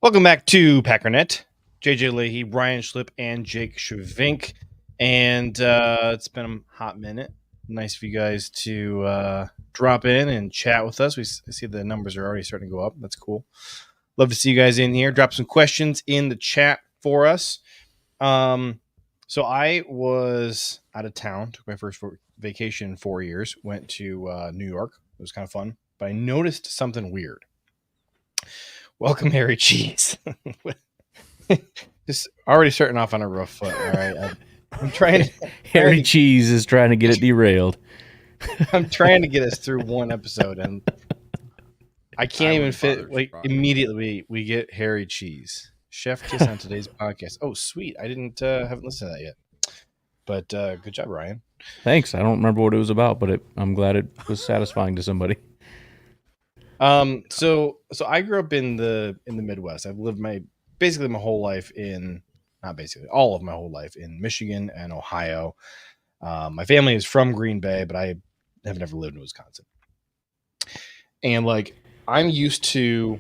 Welcome back to Packernet. JJ Leahy, Brian Schlip, and Jake Shavink. And it's been a hot minute. Nice for you guys to drop in and chat with us. I see the numbers are already starting to go up. That's cool. Love to see you guys in here. Drop some questions in the chat for us. So I was out of town. Took my first vacation in 4 years. Went to New York. It was kind of fun. But I noticed something weird. Welcome, Harry Cheese. Just already starting off on a rough foot. All right, I'm trying. Harry Cheese is trying to get it derailed. I'm trying to get us through one episode, and I can't even fit. Like immediately, we get Harry Cheese, Chef Kiss on today's podcast. Oh, sweet! I haven't listened to that yet, but good job, Ryan. Thanks. I don't remember what it was about, but I'm glad it was satisfying to somebody. So I grew up in the Midwest. I've lived basically my whole life all of my whole life in Michigan and Ohio. My family is from Green Bay, but I have never lived in Wisconsin. And like, I'm used to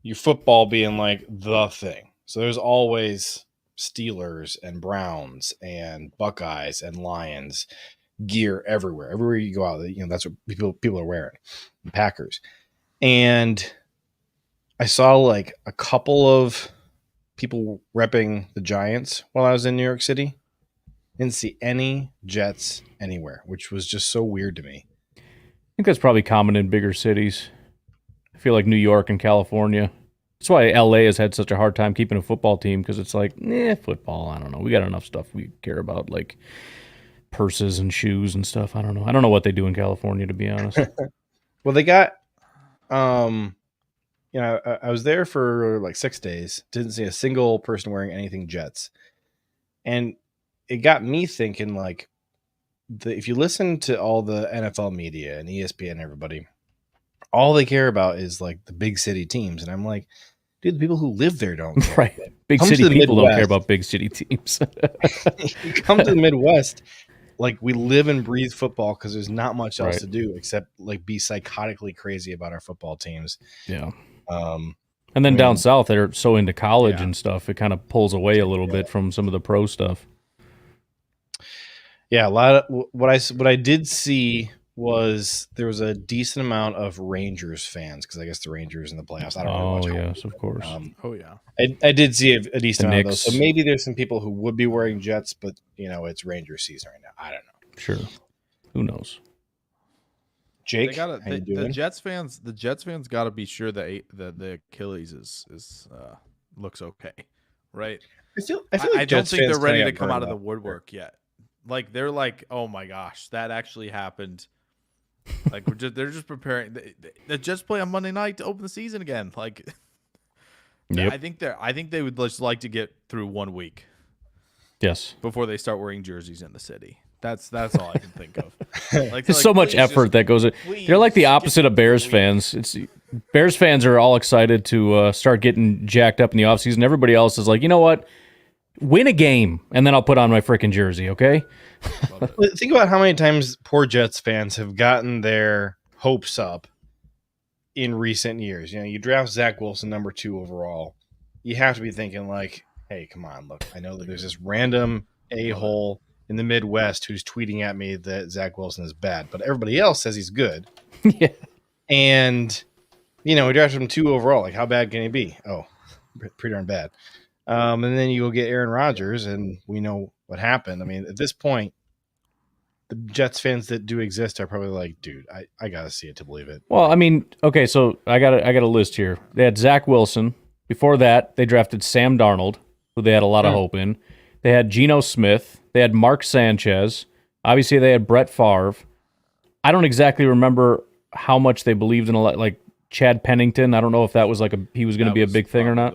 your football being like the thing. So there's always Steelers and Browns and Buckeyes and Lions gear everywhere. Everywhere you go out, that's what people are wearing. Packers. And I saw like a couple of people repping the Giants while I was in New York City. Didn't see any Jets anywhere, which was just so weird to me. I think that's probably common in bigger cities. I feel like New York and California. That's why LA has had such a hard time keeping a football team, because it's like, football, I don't know. We got enough stuff we care about, like purses and shoes and stuff. I don't know what they do in California, to be honest. Well, they got, I was there for like 6 days. Didn't see a single person wearing anything Jets. And it got me thinking, like, if you listen to all the NFL media and ESPN and everybody, all they care about is like the big city teams. And I'm like, dude, the people who live there don't care. Right. Big city people don't care about big city teams. You come to the Midwest, like, we live and breathe football because there's not much else to do except like be psychotically crazy about our football teams. Yeah. And then down south, they're so into college and stuff, it kind of pulls away a little bit from some of the pro stuff. Yeah, a lot of what I did see was there was a decent amount of Rangers fans, because I guess the Rangers in the playoffs. I don't know. Oh yes, of course. I did see a decent amount of those. So maybe there's some people who would be wearing Jets, but it's Ranger season right now. I don't know. Sure, who knows? Jake, the Jets fans got to be sure that the Achilles is looks okay, right? I don't think they're ready to come out of the woodwork yet. Like, they're like, oh my gosh, that actually happened. Like, they're just preparing. They just play on Monday night to open the season again. Like, yep. I think they would just like to get through 1 week. Yes. Before they start wearing jerseys in the city. That's all I can think of. There's so much effort that goes in. They're like the opposite of Bears fans. Bears fans are all excited to start getting jacked up in the offseason. Everybody else is like, you know what? Win a game, and then I'll put on my freaking jersey, okay? Think about how many times poor Jets fans have gotten their hopes up in recent years. You draft Zach Wilson number 2 overall. You have to be thinking like, hey, come on, look, I know that there's this random a-hole in the Midwest who's tweeting at me that Zach Wilson is bad, but everybody else says he's good. Yeah. And, we drafted him 2 overall. Like, how bad can he be? Oh, pretty darn bad. And then you go get Aaron Rodgers, and we know what happened. I mean, at this point, the Jets fans that do exist are probably like, dude, I got to see it to believe it. Well, I mean, okay, so I got a list here. They had Zach Wilson. Before that, they drafted Sam Darnold, who they had a lot of hope in. They had Geno Smith. They had Mark Sanchez. Obviously, they had Brett Favre. I don't exactly remember how much they believed in like Chad Pennington. I don't know if that was like he was going to be a big thing or not.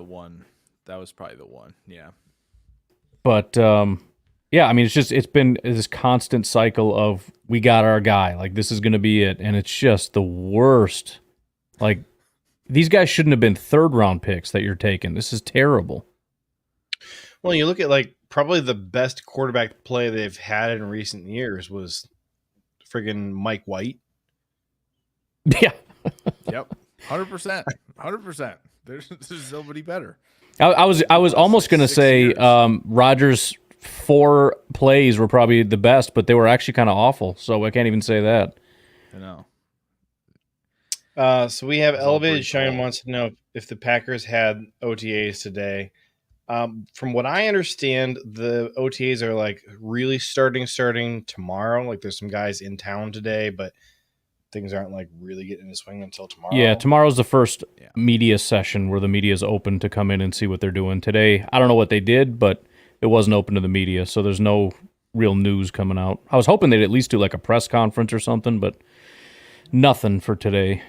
That was probably the one, yeah. But yeah, I mean, it's been this constant cycle of we got our guy, like this is going to be it, and it's just the worst. Like, these guys shouldn't have been 3rd round picks that you're taking. This is terrible. Well, you look at like probably the best quarterback play they've had in recent years was friggin' Mike White. Yeah. Yep. 100%. 100%. There's nobody better. I was almost going to say Rodgers' 4 plays were probably the best, but they were actually kind of awful. So I can't even say that. I know. So we have Elevated Shine wants to know if the Packers had OTAs today. From what I understand, the OTAs are like really starting tomorrow. Like there's some guys in town today, but things aren't like really getting into swing until tomorrow. Yeah, tomorrow's the first media session where the media is open to come in and see what they're doing. Today, I don't know what they did, but it wasn't open to the media, so there's no real news coming out. I was hoping they'd at least do like a press conference or something, but nothing for today.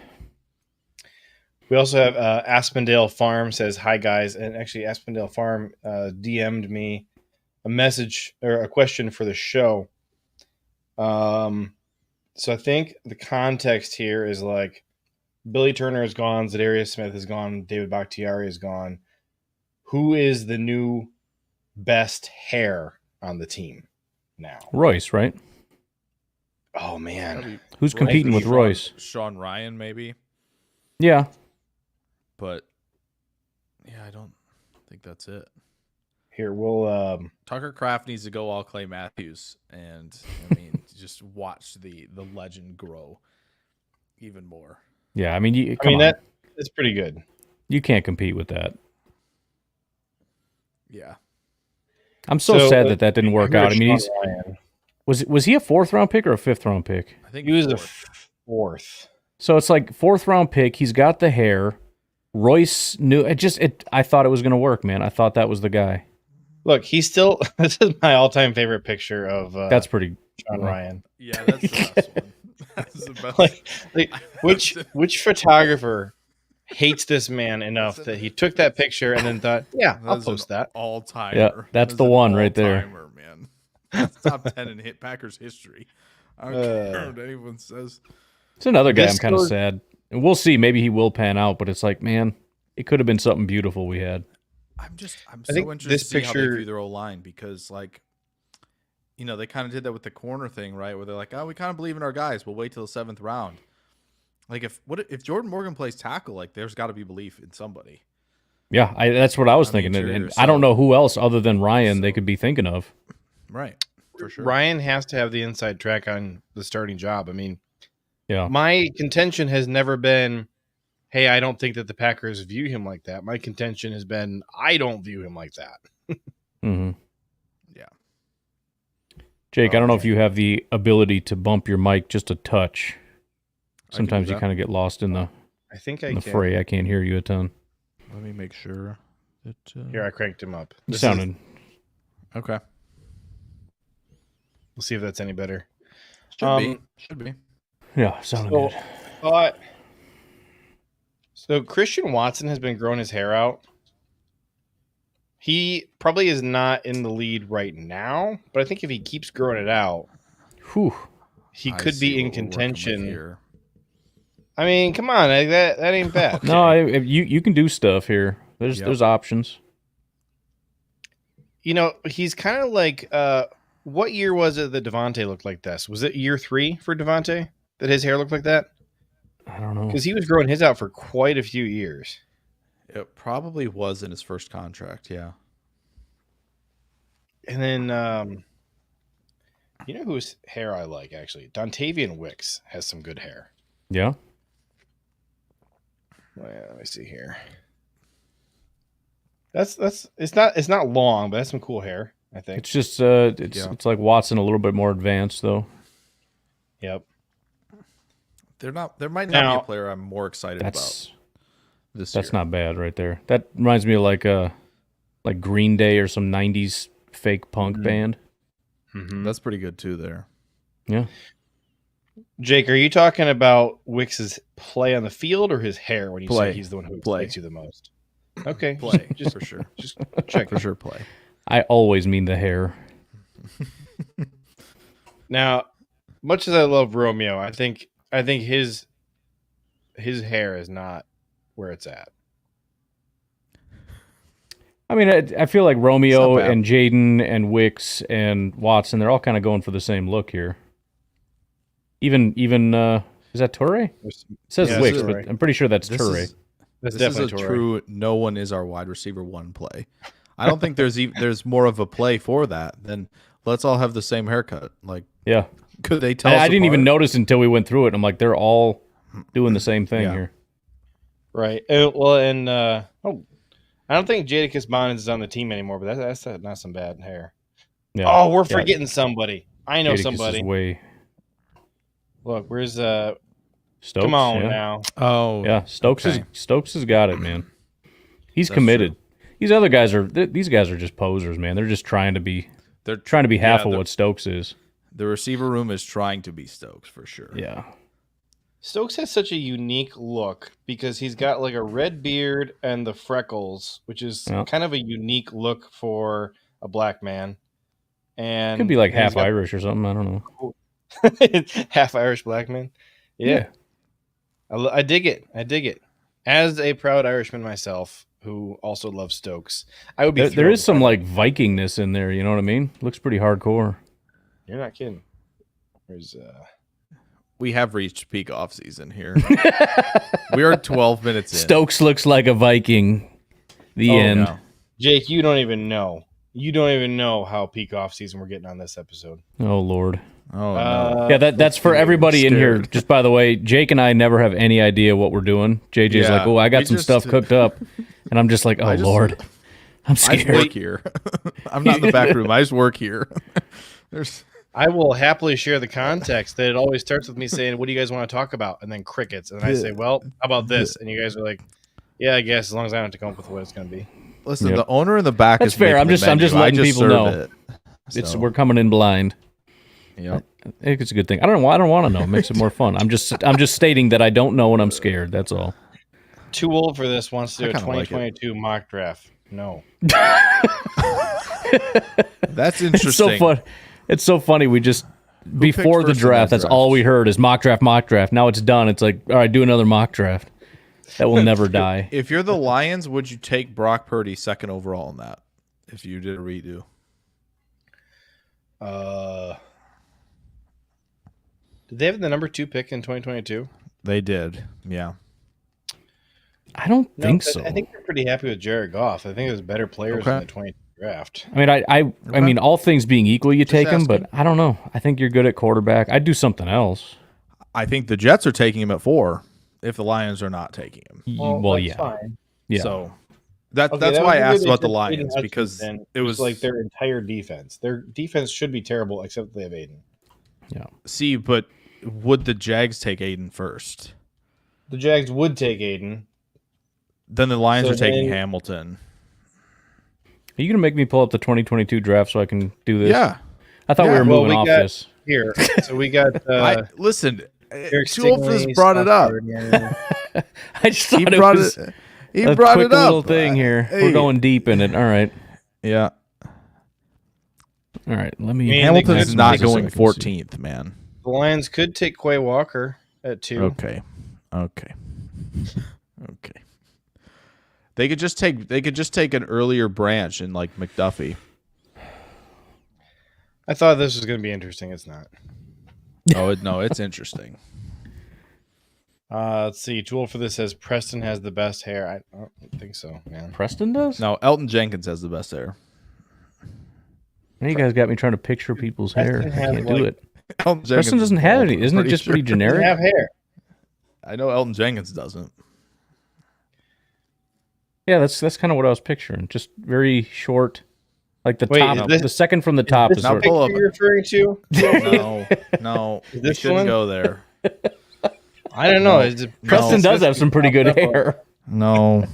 We also have Aspendale Farm says, hi, guys. And actually, Aspendale Farm DM'd me a message or a question for the show. So I think the context here is like Billy Turner is gone, Zadarius Smith is gone, David Bakhtiari is gone. Who is the new best hair on the team now? Royce, right? Oh, man. Who's competing with Royce? Sean Ryan, maybe. Yeah. But, yeah, I don't think that's it. Here, we'll... Tucker Kraft needs to go all Clay Matthews. And, I mean, just watch the legend grow even more. Yeah, I mean, that's pretty good. You can't compete with that. Yeah. I'm so sad that didn't work out. I mean, was he a 4th-round pick or a 5th-round pick? I think he was a 4th. So it's like 4th-round pick. He's got the hair. Royce knew it. I thought it was going to work, man. I thought that was the guy. Look, he's still. This is my all-time favorite picture of. That's pretty. Sean Ryan. Yeah, that's the best one. That's the best. Like which photographer hates this man enough that he took that picture and then thought, yeah, I'll post that. All-timer. Yeah, that's the one right there. Man. That's top 10 in Packers history. I don't care what anyone says. It's another guy I'm kind of sad. And we'll see. Maybe he will pan out, but it's like, man, it could have been something beautiful we had. I'm so interested to see how they do their O-line because, like, you know, they kind of did that with the corner thing, right? Where they're like, oh, we kind of believe in our guys. We'll wait till the 7th round. Like, if Jordan Morgan plays tackle, like, there's got to be belief in somebody. Yeah, that's what I was thinking. And I don't know who else other than Ryan they could be thinking of. Right, for sure. Ryan has to have the inside track on the starting job. I mean, yeah. My contention has never been, hey, I don't think that the Packers view him like that. My contention has been, I don't view him like that. Mm-hmm. Yeah. Jake, I don't know if you have the ability to bump your mic just a touch. Sometimes you kind of get lost in the fray. I can't hear you a ton. Let me make sure that here, I cranked him up. Sounded okay. We'll see if that's any better. Should be. Yeah, sounded good. So Christian Watson has been growing his hair out. He probably is not in the lead right now, but I think if he keeps growing it out, he could be in contention. I mean, come on, that ain't bad. No, you can do stuff here. There's options. You know, he's kind of like, what year was it that Devontae looked like this? Was it year 3 for Devontae that his hair looked like that? I don't know. Because he was growing his out for quite a few years. It probably was in his first contract, yeah. And then, you know whose hair I like, actually? Dontavian Wicks has some good hair. Yeah? Well, let me see here. It's not long, but that's some cool hair, I think. It's just it's like Watson a little bit more advanced though. Yep. There might not be a player I'm more excited about this year. That's not bad right there. That reminds me of like Green Day or some 90s fake punk band. Mm-hmm. That's pretty good too there. Yeah. Jake, are you talking about Wicks's play on the field or his hair when you say he's the one who excites you the most? Okay. Play, just for sure. Just check. For sure, play. I always mean the hair. Now, much as I love Romeo, I think his hair is not where it's at. I mean, I feel like Romeo and Jaden and Wicks and Watson, they're all kind of going for the same look here. Even is that Toure? It says Wicks, but I'm pretty sure that's Toure. That's this is a definitely true no one is our wide receiver one play. I don't think there's more of a play for that than let's all have the same haircut. Like, yeah, could they tell us I didn't even apart? notice until we went through it. I'm like, they're all doing the same thing here. Right. Well, and I don't think Jadakiss Bonds is on the team anymore, but that's not some bad hair. Yeah. Oh, we're forgetting somebody. I know Jadakiss somebody. Is way... Look, where's Stokes? Come on now. Oh, yeah. Stokes has got it, man. He's committed. True. These guys are just posers, man. They're just trying to be. They're trying to be half of what Stokes is. The receiver room is trying to be Stokes for sure. Yeah. Stokes has such a unique look because he's got like a red beard and the freckles, which is kind of a unique look for a black man. And could be like half Irish or something. I don't know. Half Irish black man. Yeah. I dig it. As a proud Irishman myself, who also loves Stokes, I would be. There is some like Vikingness in there. You know what I mean? Looks pretty hardcore. You're not kidding. We have reached peak off season here. We are 12 minutes in. Stokes looks like a Viking. The end. No. Jake, you don't even know. You don't even know how peak off season we're getting on this episode. Oh Lord. Oh no. Yeah, that's for everybody in here. Just by the way, Jake and I never have any idea what we're doing. JJ's like, "Oh, I got some stuff cooked up," and I'm just like, "Oh Lord, I'm scared." I just work here. I'm not in the back room. I just work here. I will happily share the context that it always starts with me saying, "What do you guys want to talk about?" and then crickets, and I say, "Well, how about this?" and you guys are like, "Yeah, I guess as long as I don't have to come up with what it's going to be." Listen, the owner in the back that's is fair. I'm just letting people know. So. We're coming in blind. Yeah, I think it's a good thing. I don't want to know. It makes it more fun. I'm just stating that I don't know and I'm scared. That's all. Too old for this. Wants to do a 2022 mock draft. No. That's interesting. It's so funny. We just before the draft, that's all we heard is mock draft, mock draft. Now it's done. It's like, all right, do another mock draft. That will never die. If you're the Lions, would you take Brock Purdy second overall in that? If you did a redo. Did they have the number 2 pick in 2022? They did, yeah. I don't think so. I think they're pretty happy with Jared Goff. I think there's better players in the 20 draft. I mean, I mean, all things being equal, you take him, but I don't know. I think you're good at quarterback. I'd do something else. I think the Jets are taking him at 4 if the Lions are not taking him. Well yeah. Fine. Yeah. So that's why I asked about the Lions, because it was like their entire defense. Their defense should be terrible except they have Aiden. Yeah. See, but would the Jags take Aiden first? The Jags would take Aiden. Then the Lions are taking Hamilton. Are you going to make me pull up the 2022 draft so I can do this? Yeah. I thought we were moving off this. Here. So we got... listen, Tulfas brought it up. I just thought it was he brought it up. Little thing here. Hey. We're going deep in it. All right. Yeah. All right. Let me... Hamilton is not going 14th, man. The Lions could take Quay Walker at 2. Okay. They could just take an earlier branch in like McDuffie. I thought this was going to be interesting. It's not. No, it's interesting. Let's see. Tool for this says Preston has the best hair. I don't think so, man. Preston does? No, Elton Jenkins has the best hair. Now you guys got me trying to picture people's hair. I can't do it. Preston doesn't have any. Isn't it just pretty generic? Doesn't have hair. I know Elton Jenkins doesn't. Yeah, that's kind of what I was picturing. Just very short, like the top. The second from the top is what you're referring to. No, you shouldn't go there. I don't know. Preston does have some pretty good hair. No,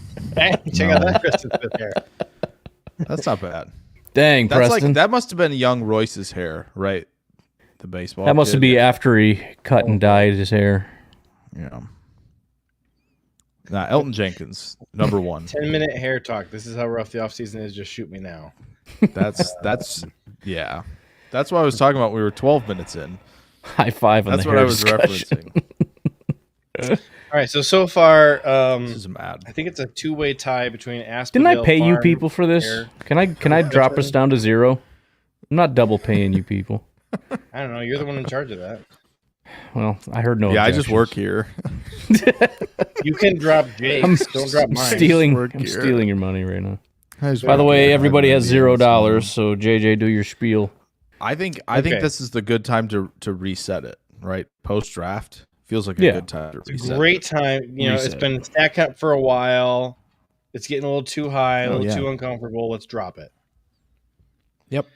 check out that Preston's good hair. That's not bad. Dang, that's Preston. That must have been young Royce's hair, right? The baseball. That must be after he cut and dyed his hair. Yeah. Nah, Elton Jenkins, number 1. 10-minute hair talk. This is how rough the offseason is. Just shoot me now. Yeah. That's what I was talking about. We were 12 minutes in. High five on That's the what hair I was discussion. referencing. All right, so far, this is mad. I think it's a 2-way tie between Asphodel. Didn't I pay you people for this? Hair. Can I drop us down to 0? I'm not double paying you people. I don't know. You're the one in charge of that. Well, I heard no. Yeah, objections. I just work here. You can drop Jake's. Don't drop mine. I'm stealing your money right now. By the way, everybody has $0, so JJ, do your spiel. I think this is the good time to reset it, right? Post draft feels like a good time to reset. It's a great time. It's been stacked up for a while. It's getting a little too high, a little too uncomfortable. Let's drop it. Yep.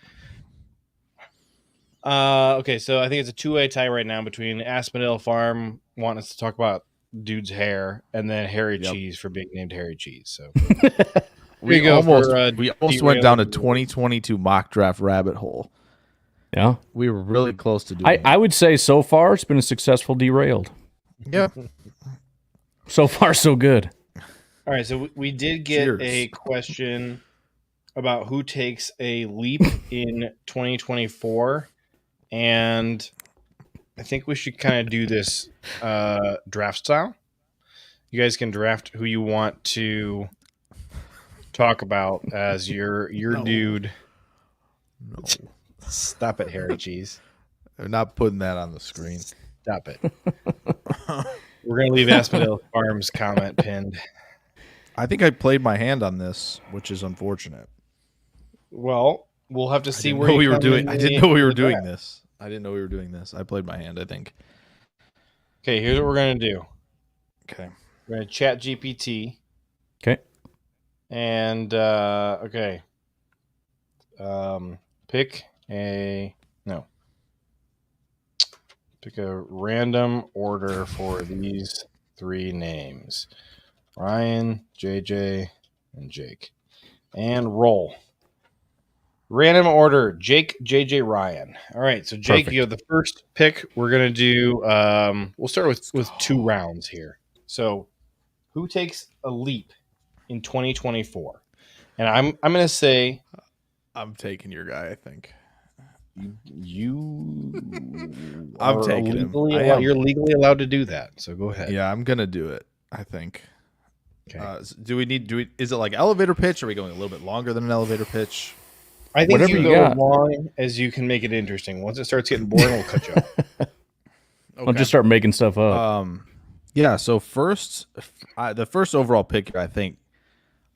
Okay, so I think it's a 2-way tie right now between Aspendale Farm wanting us to talk about dude's hair and then Harry Cheese for being named Harry Cheese. So we almost went down a 2022 mock draft rabbit hole. Yeah, we were really close to doing. I would say so far it's been a successful derailed. Yeah, so far so good. All right, so we did get a question about who takes a leap in 2024, and I think we should kind of do this draft style. You guys can draft who you want to talk about as your dude. No. Stop it, Harry Cheese. I'm not putting that on the screen. Stop it. We're going to leave Aspendale Farms comment pinned. I think I played my hand on this, which is unfortunate. Well, we'll have to see where we were doing. I didn't know we were doing this. I played my hand, I think. Okay, here's what we're going to do. Okay. We're going to chat GPT. Okay. And, pick a random order for these 3 names. Ryan, JJ, and Jake. And roll. Random order, Jake, JJ, Ryan. All right, so Jake, Perfect. You have the first pick. We're going to do, we'll start with 2 rounds here. So who takes a leap in 2024? And I'm going to say... I'm taking your guy, I think. I'm taking him. You're legally allowed to do that, so go ahead. Yeah, I'm going to do it, I think. Okay. Is it like elevator pitch? Or are we going a little bit longer than an elevator pitch? I think you go as long as you can make it interesting. Once it starts getting boring, we'll cut you off. Okay. I'll just start making stuff up. Yeah, so the first overall pick, I think,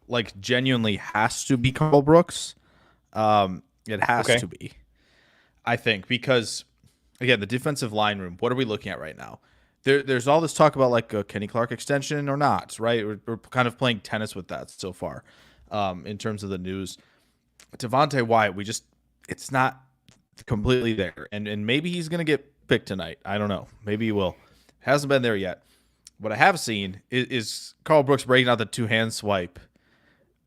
like genuinely has to be Carl Brooks. It has to be, I think, because again, the defensive line room. What are we looking at right now? There's all this talk about like a Kenny Clark extension or not, right? We're kind of playing tennis with that so far, in terms of the news. Devontae Wyatt, it's not completely there, and maybe he's gonna get picked tonight. I don't know. Maybe he will. Hasn't been there yet. What I have seen is Carl Brooks breaking out the 2-hand swipe.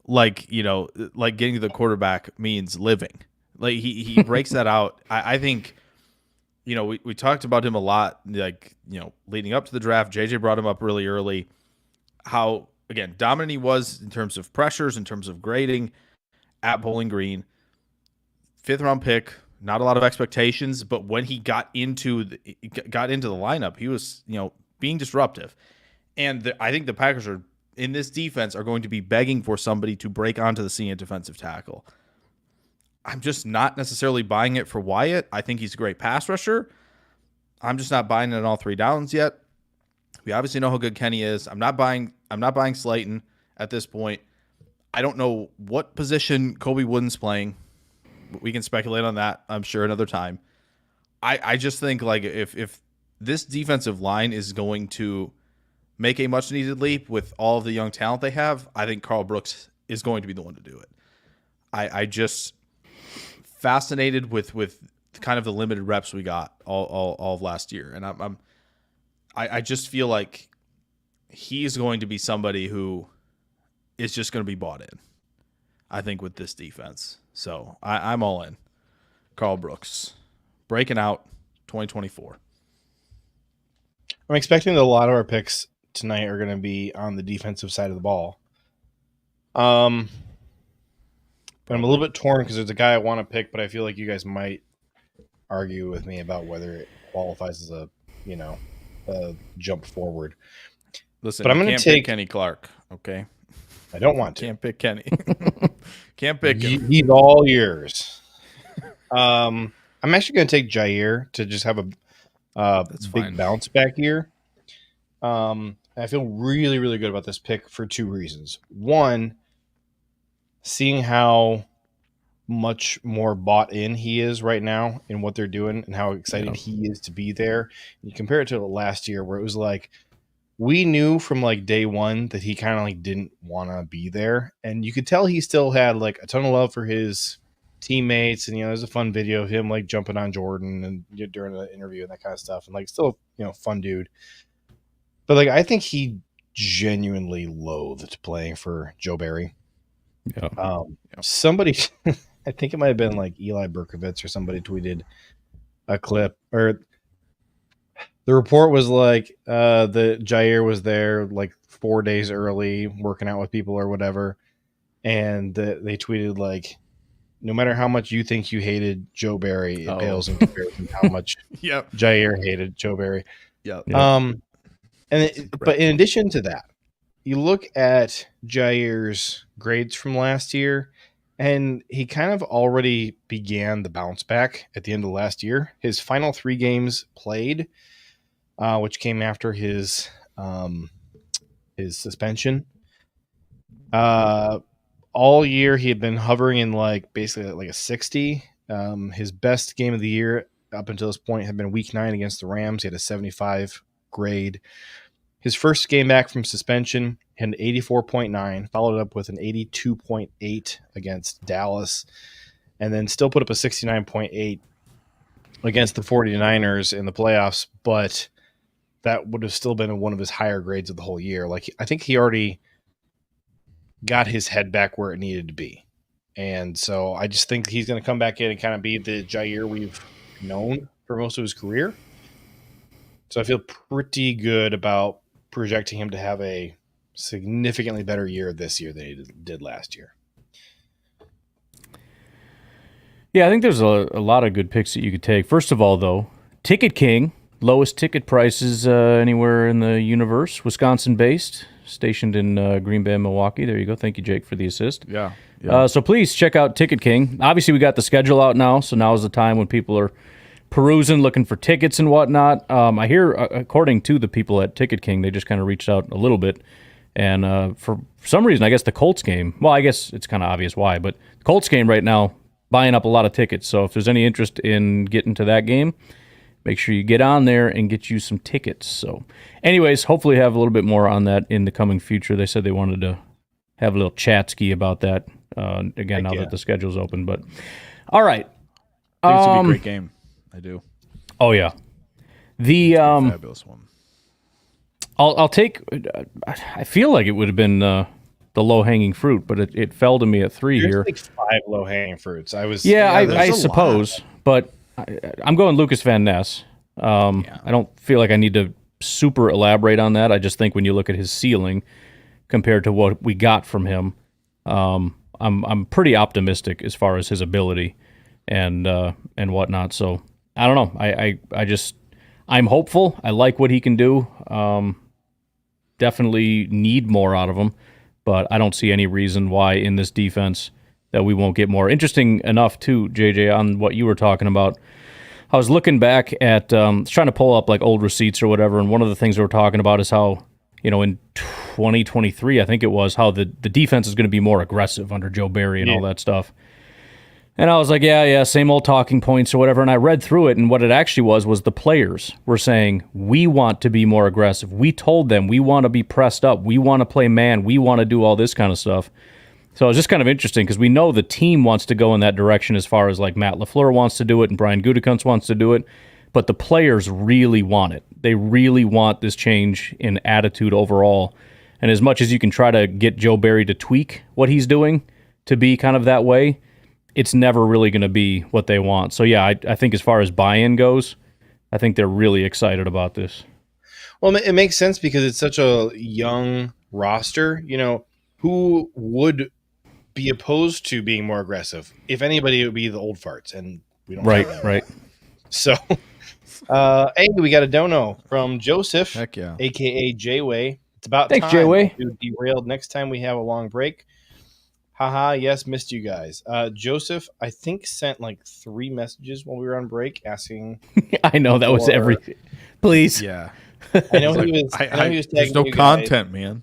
Like, like getting to the quarterback means living. Like he breaks that out. I think, we talked about him a lot, like, leading up to the draft. JJ brought him up really early. How, again, dominant he was in terms of pressures, in terms of grading at Bowling Green. 5th round pick, not a lot of expectations, but when he got into the lineup, he was, being disruptive. And I think the Packers are, in this defense, are going to be begging for somebody to break onto the scene at defensive tackle. I'm just not necessarily buying it for Wyatt. I think he's a great pass rusher. I'm just not buying it on all 3 downs yet. We obviously know how good Kenny is. I'm not buying Slayton at this point. I don't know what position Kobe Wooden's playing. We can speculate on that, I'm sure, another time. I just think like if this defensive line is going to make a much-needed leap with all of the young talent they have, I think Carl Brooks is going to be the one to do it. I just fascinated with kind of the limited reps we got all of last year, and I just feel like he's going to be somebody who is just going to be bought in, I think, with this defense. So I'm all in. Carl Brooks, breaking out 2024. I'm expecting that a lot of our picks tonight are going to be on the defensive side of the ball. But I'm a little bit torn because there's a guy I want to pick, but I feel like you guys might argue with me about whether it qualifies as a jump forward. Listen, but I'm going to take Kenny Clark. Okay, I don't want to. Can't pick Kenny. Can't pick him. He's all yours. I'm actually going to take Jair to just have big bounce back year. I feel really, really good about this pick for two reasons. One, seeing how much more bought in he is right now in what they're doing and how excited he is to be there. You compare it to last year where it was like, we knew from like day one that he kind of like didn't want to be there. And you could tell he still had like a ton of love for his teammates. And, there's a fun video of him like jumping on Jordan and during the interview and that kind of stuff. And like, still, fun dude. But like, I think he genuinely loathed playing for Joe Barry. Yeah. Somebody, I think it might have been like Eli Berkovitz or somebody tweeted a clip, or the report was like the Jair was there like 4 days early working out with people or whatever. And they tweeted like, no matter how much you think you hated Joe Barry, it pales in comparison to how much Jair hated Joe Barry. Yeah. But in addition to that, you look at Jair's grades from last year, and he kind of already began the bounce back at the end of last year. His final 3 games played, which came after his suspension. All year he had been hovering in like basically like a 60. His best game of the year up until this point had been Week 9 against the Rams. He had a 75 grade. His first game back from suspension had an 84.9, followed up with an 82.8 against Dallas, and then still put up a 69.8 against the 49ers in the playoffs, but that would have still been one of his higher grades of the whole year. Like, I think he already got his head back where it needed to be. And so I just think he's going to come back in and kind of be the Jair we've known for most of his career. So I feel pretty good about projecting him to have a significantly better year this year than he did last year. Yeah, I think there's a lot of good picks that you could take. First of all, though, Ticket King, lowest ticket prices anywhere in the universe, Wisconsin-based, stationed in Green Bay and Milwaukee. There you go. Thank you, Jake, for the assist. Yeah. So please check out Ticket King. Obviously, we got the schedule out now, so now is the time when people are perusing, looking for tickets and whatnot. I hear, according to the people at Ticket King, they just kind of reached out a little bit. And for some reason, I guess the Colts game, well, I guess it's kind of obvious why, but the Colts game right now, buying up a lot of tickets. So if there's any interest in getting to that game, make sure you get on there and get you some tickets. So anyways, hopefully have a little bit more on that in the coming future. They said they wanted to have a little chat ski about that, again, now that the schedule's open. But all right. I think it's going to be a great game. I do. Oh, yeah. The fabulous one. I'll take. I feel like it would have been the low-hanging fruit, but it fell to me at 3 here. Like 5 low-hanging fruits. I suppose, but I'm going Lucas Van Ness. I don't feel like I need to super elaborate on that. I just think when you look at his ceiling compared to what we got from him, I'm pretty optimistic as far as his ability and whatnot. So I don't know. I'm hopeful. I like what he can do. Definitely need more out of him, but I don't see any reason why in this defense that we won't get more. Interesting enough, too, JJ, on what you were talking about. I was looking back at trying to pull up like old receipts or whatever, and one of the things we were talking about is how, in 2023, I think it was, how the defense is going to be more aggressive under Joe Barry and all that stuff. And I was like, yeah, same old talking points or whatever. And I read through it, and what it actually was the players were saying, we want to be more aggressive. We told them we want to be pressed up. We want to play man. We want to do all this kind of stuff. So it's just kind of interesting because we know the team wants to go in that direction as far as like Matt LaFleur wants to do it and Brian Gutekunst wants to do it. But the players really want it. They really want this change in attitude overall. And as much as you can try to get Joe Barry to tweak what he's doing to be kind of that way, it's never really going to be what they want. So, yeah, I think as far as buy-in goes, I think they're really excited about this. Well, it makes sense because it's such a young roster. Who would be opposed to being more aggressive? If anybody, it would be the old farts, and we don't. Right. So, hey, we got a dono from Joseph, Heck yeah, a.k.a. J-Way. It's about Thanks, time J-Way. to Derailed next time we have a long break. Haha, yes, missed you guys. Joseph, I think, sent like 3 messages while we were on break asking. I know that was everything. Please. Yeah. I know he was. I know he was there's tagging no you content, guys. man.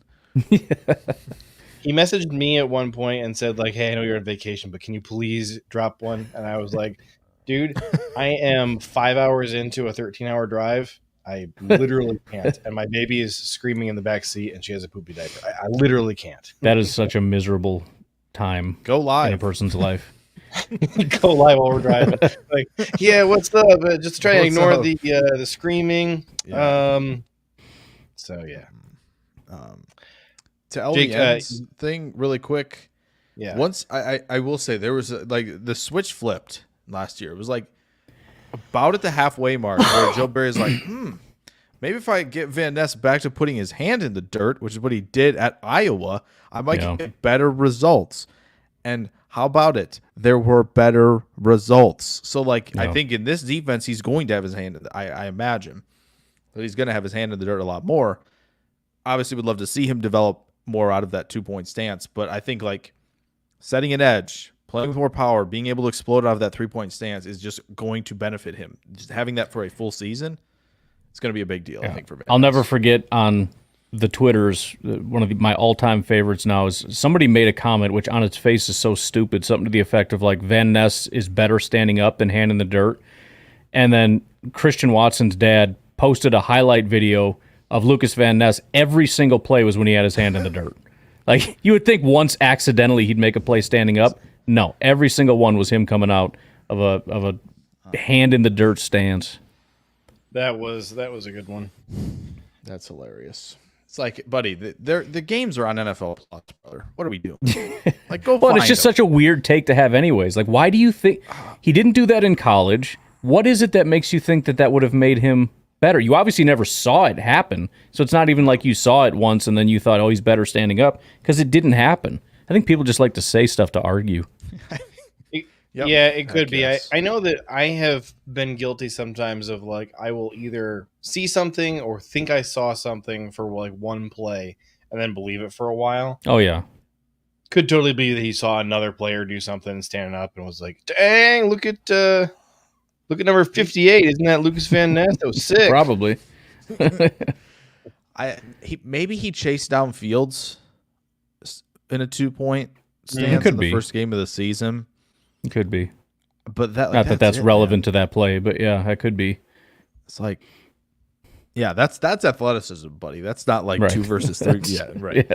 He messaged me at one point and said, like, hey, I know you're on vacation, but can you please drop one? And I was like, dude, I am 5 hours into a 13-hour drive. I literally can't. And my baby is screaming in the back seat and she has a poopy diaper. I literally can't. That is such a miserable time. Go live in a person's life. Go live while we're driving. Like, yeah, what's up? Just try to ignore the screaming. Yeah. So yeah. To LVN's thing really quick. Yeah. Once I will say there was like the switch flipped last year. It was like about at the halfway mark where Joe Barry's like, maybe if I get Van Ness back to putting his hand in the dirt, which is what he did at Iowa, I might get better results. And how about it? There were better results. So, like, I think in this defense, he's going to have his hand. I imagine that he's going to have his hand in the dirt a lot more. Obviously, would love to see him develop more out of that 2-point stance. But I think, like, setting an edge, playing with more power, being able to explode out of that 3-point stance is just going to benefit him. Just having that for a full season, it's going to be a big deal, I think, for Van Ness. I'll never forget on the Twitters, one of my all-time favorites now is somebody made a comment, which on its face is so stupid, something to the effect of, like, Van Ness is better standing up than hand in the dirt. And then Christian Watson's dad posted a highlight video of Lucas Van Ness. Every single play was when he had his hand in the dirt. Like, you would think once accidentally he'd make a play standing up. No, every single one was him coming out of a hand in the dirt stance. That was a good one. That's hilarious. It's like, buddy, the games are on NFL Plus, brother. What are we doing? Like, go. Well, it's just such a weird take to have, anyways. Like, why do you think he didn't do that in college? What is it that makes you think that would have made him better? You obviously never saw it happen, so it's not even like you saw it once and then you thought, oh, he's better standing up, because it didn't happen. I think people just like to say stuff to argue. Yep. Yeah, it could be. I know that I have been guilty sometimes of, like, I will either see something or think I saw something for like one play and then believe it for a while. Oh, yeah. Could totally be that he saw another player do something standing up and was like, dang, look at number 58. Isn't that Lucas Van Ness? That was sick. Probably. Maybe he chased down Fields in a 2-point stance in the first game of the season. It could be, but not that's relevant to that play. But yeah, that could be. It's like, yeah, that's athleticism, buddy. That's not like 2 versus 3. Right.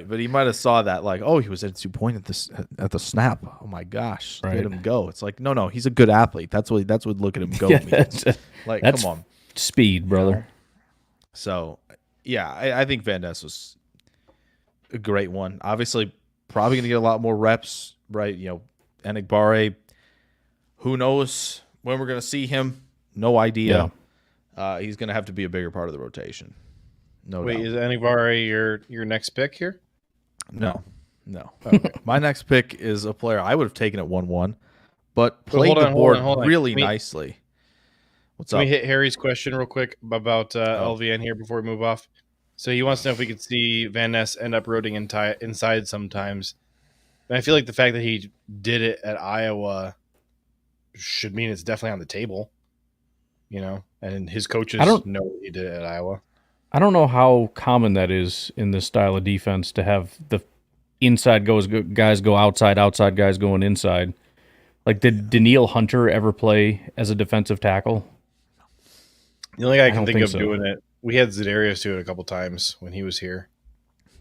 But he might have saw that, like, oh, he was at 2-point at the snap. Oh my gosh, let him go. It's like, no, he's a good athlete. That's what look at him go means. Like, come on, speed, brother. You know? So yeah, I think Van Ness was a great one. Obviously, probably going to get a lot more reps, right? You know. Enigbare, who knows when we're going to see him? No idea. Yeah. He's going to have to be a bigger part of the rotation. No doubt. Is Enigbare your next pick here? No. Okay. My next pick is a player I would have taken at 1-1, but played the board really nicely. What's up? Can we hit Harry's question real quick about LVN here before we move off? So he wants to know if we could see Van Ness end up rotating inside sometimes. And I feel like the fact that he did it at Iowa should mean it's definitely on the table, you know, and his coaches know he did it at Iowa. I don't know how common that is in this style of defense to have the inside guys go outside guys going inside. Like, did Daniil Hunter ever play as a defensive tackle? The only guy I can think of doing it, we had Za'Darius do it a couple times when he was here.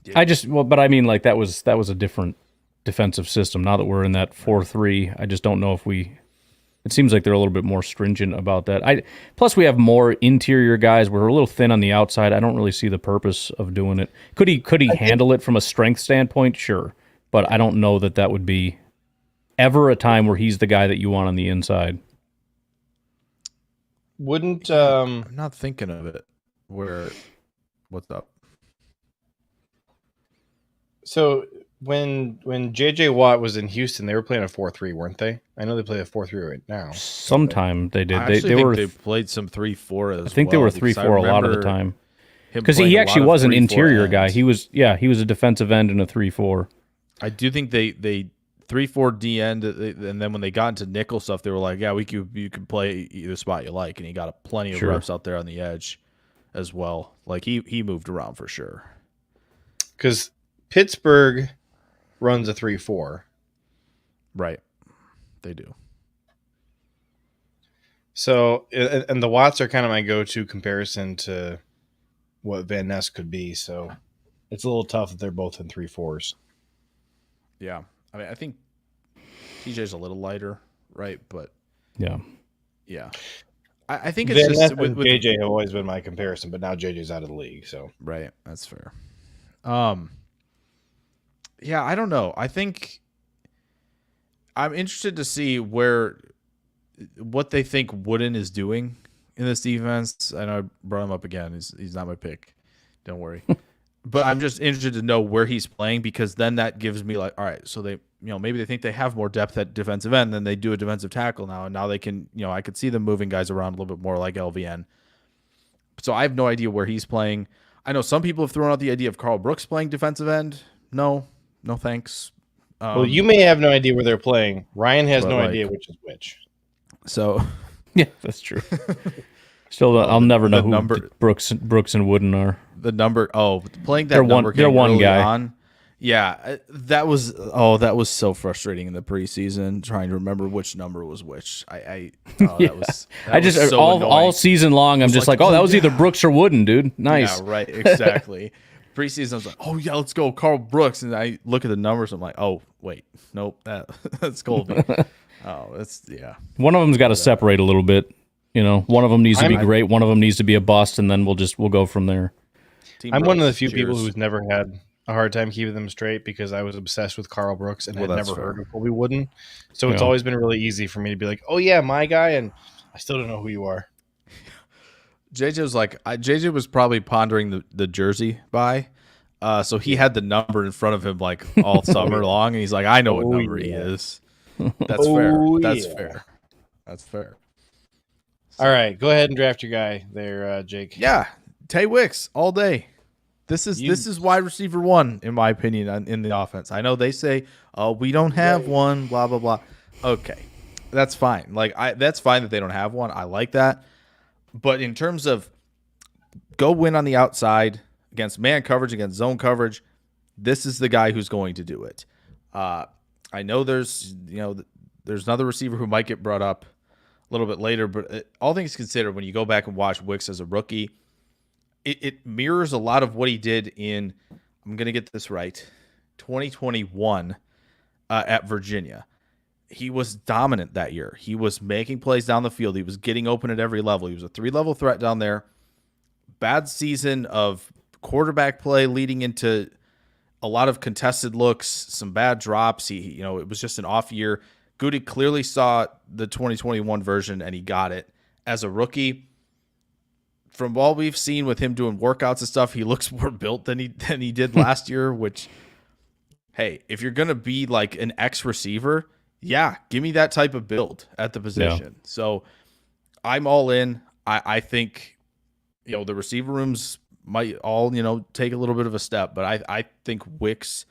Yeah. But I mean, like, that was a different defensive system. Now that we're in that 4-3, I just don't know if it seems like they're a little bit more stringent about that. Plus we have more interior guys. We're a little thin on the outside. I don't really see the purpose of doing it. Could he handle it from a strength standpoint? Sure. But I don't know that would be ever a time where he's the guy that you want on the inside. Wouldn't I'm not thinking of it. What's up? So when JJ Watt was in Houston, they were playing a 4-3, weren't they? I know they play a 4-3 right now. Sometime they did. They played some 3-4 as well. I think they were 3-4 a lot of the time. Because he actually was an interior guy. He was a defensive end in a 3-4. I do think they 3-4 D end, and then when they got into nickel stuff, they were like, yeah, you could play either spot you like, and he got plenty of reps out there on the edge as well. Like he moved around for sure. Because Pittsburgh runs a 3-4. Right. They do. So, and the Watts are kind of my go-to comparison to what Van Ness could be. So it's a little tough that they're both in 3-4s. Yeah. I mean, I think TJ's a little lighter, right? But yeah. I think it's Van just Ness and JJ have always been my comparison, but now JJ's out of the league. So right. That's fair. Yeah, I don't know. I think I'm interested to see what they think Wooden is doing in this defense. I know I brought him up again. He's not my pick. Don't worry. But I'm just interested to know where he's playing, because then that gives me like, all right, so they, maybe they think they have more depth at defensive end than they do a defensive tackle now, and now they can, I could see them moving guys around a little bit more like LVN. So I have no idea where he's playing. I know some people have thrown out the idea of Carl Brooks playing defensive end. No thanks. Well, you may have no idea where they're playing. Ryan has no idea which is which. So, yeah, that's true. Still, I'll never know who Brooks and Wooden are. The number, playing that number, they're one guy. On, yeah, that was so frustrating in the preseason trying to remember which number was which. All season long, I'm just like, that was either Brooks or Wooden, dude. Nice, yeah, right, exactly. Preseason, I was like, oh yeah, let's go, Carl Brooks, and I look at the numbers, I'm like, oh wait, nope, that's Colby. One of them's got to separate a little bit. One of them needs to be great, one of them needs to be a bust, and then we'll go from there. I'm one of the few people who's never had a hard time keeping them straight, because I was obsessed with Carl Brooks and had never heard of Colby Wooden. So it's always been really easy for me to be like, oh yeah, my guy, and I still don't know who you are. JJ was probably pondering the jersey buy. So he had the number in front of him like all summer long, and he's like, I know what number he is. That's fair. That's fair. All right, go ahead and draft your guy there, Jake. Yeah, Tay Wicks all day. This is wide receiver 1 in my opinion in the offense. I know they say, "Oh, we don't have one." Blah blah blah. Okay, that's fine. That's fine that they don't have one. I like that. But in terms of go win on the outside against man coverage, against zone coverage, this is the guy who's going to do it. I know there's another receiver who might get brought up a little bit later, but all things considered, when you go back and watch Wicks as a rookie, it mirrors a lot of what he did in, I'm going to get this right, 2021 at Virginia. He was dominant that year. He was making plays down the field. He was getting open at every level. He was a 3-level threat down there. Bad season of quarterback play leading into a lot of contested looks, some bad drops. It was just an off year. Goody clearly saw the 2021 version, and he got it. As a rookie, from all we've seen with him doing workouts and stuff, he looks more built than he did last year, which, hey, if you're going to be like an X receiver, yeah, give me that type of build at the position. Yeah. So I'm all in. I think, the receiver rooms might all, take a little bit of a step, but I think Wicks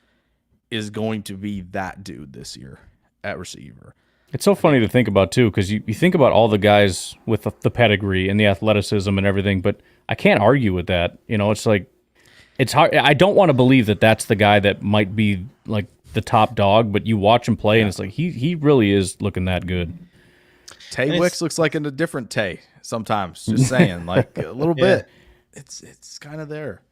is going to be that dude this year at receiver. It's so funny to think about, too, because you think about all the guys with the pedigree and the athleticism and everything, but I can't argue with that. It's like, it's hard. I don't want to believe that that's the guy that might be like the top dog, but you watch him play and it's like, he really is looking that good. Tay Wicks looks like a different Tay sometimes, just saying, like a little bit. It's kind of there.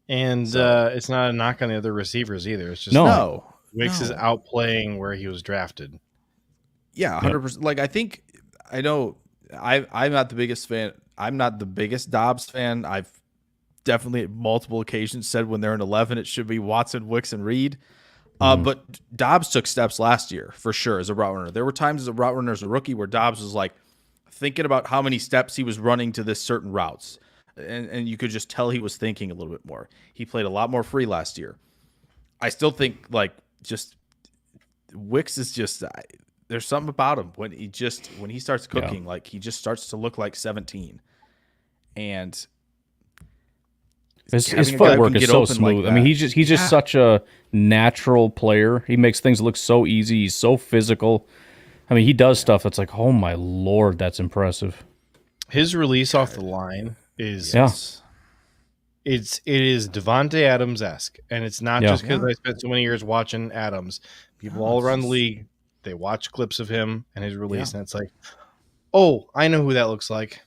And it's not a knock on the other receivers either. It's just Wicks is outplaying where he was drafted. Yeah, 100%. Like, I know I'm not the biggest fan. I'm not the biggest Dobbs fan. I've definitely at multiple occasions said when they're in 11, it should be Watson, Wicks, and Reed. But Dobbs took steps last year for sure as a route runner. There were times as a route runner as a rookie where Dobbs was like thinking about how many steps he was running to this certain routes. And you could just tell he was thinking a little bit more. He played a lot more free last year. I still think Wicks is just there's something about him when he starts cooking, like he just starts to look like 17. And His footwork is so smooth. Like I mean, he's just such a natural player. He makes things look so easy. He's so physical. I mean, he does stuff that's like, oh my Lord, that's impressive. His release off the line is it is Devontae Adams-esque, and it's not just because I spent so many years watching Adams. People all around the league, they watch clips of him and his release, and it's like, oh, I know who that looks like.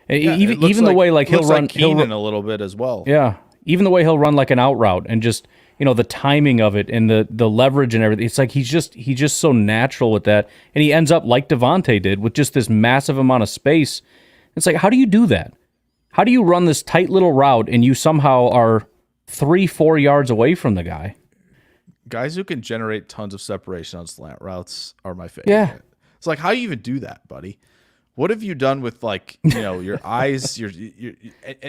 Even the way like he'll run Keenan a little bit as well. Yeah, even the way he'll run like an out route and just the timing of it and the leverage and everything. It's like he's just so natural with that, and he ends up like Devontae did with just this massive amount of space. It's like, how do you do that? How do you run this tight little route and you somehow are 3-4 yards away from the guy? Guys who can generate tons of separation on slant routes are my favorite. Yeah, it's like, how do you even do that, buddy? What have you done with your eyes, your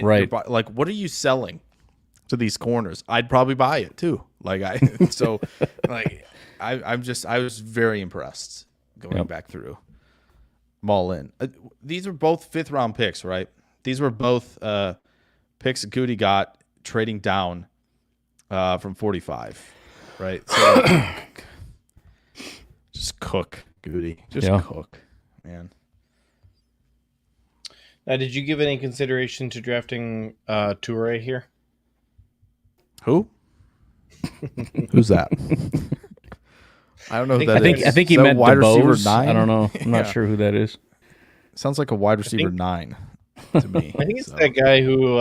right? Like, what are you selling to these corners? I'd probably buy it too. I was very impressed going back through them all in. These were both 5th round picks, right? These were both picks Goody got trading down from 45, right? So just cook, Goody. Just cook, man. Now, did you give any consideration to drafting Toure here? Who? Who's that? I don't know who that is. I think he meant wide receiver 9. I don't know. I'm not sure who that is. Sounds like a wide receiver 9 to me. I think it's that guy who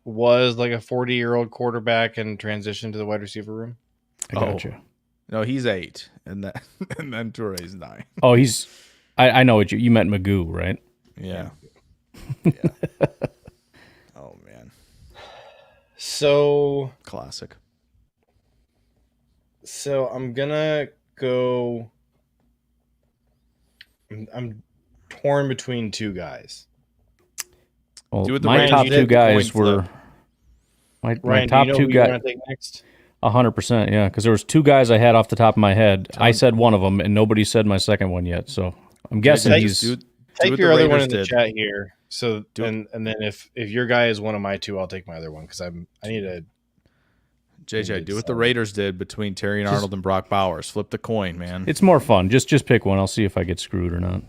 was like a 40-year-old quarterback and transitioned to the wide receiver room. I got you. No, he's 8, and then Toure's 9. Oh, I know what you meant. Magoo, right? Yeah. Oh man. So classic. So I'm gonna go. I'm torn between 2 guys. Well, my top 2 guys were my top 2 guys. 100%, yeah. Because there was 2 guys I had off the top of my head. I said one of them, and nobody said my second one yet. So I'm guessing he's. Type your other one in the chat here. So and then if your guy is one of my 2, I'll take my other one because I need to. JJ, do what the Raiders did between Terry Arnold and Brock Bowers. Flip the coin, man. It's more fun. Just pick one. I'll see if I get screwed or not.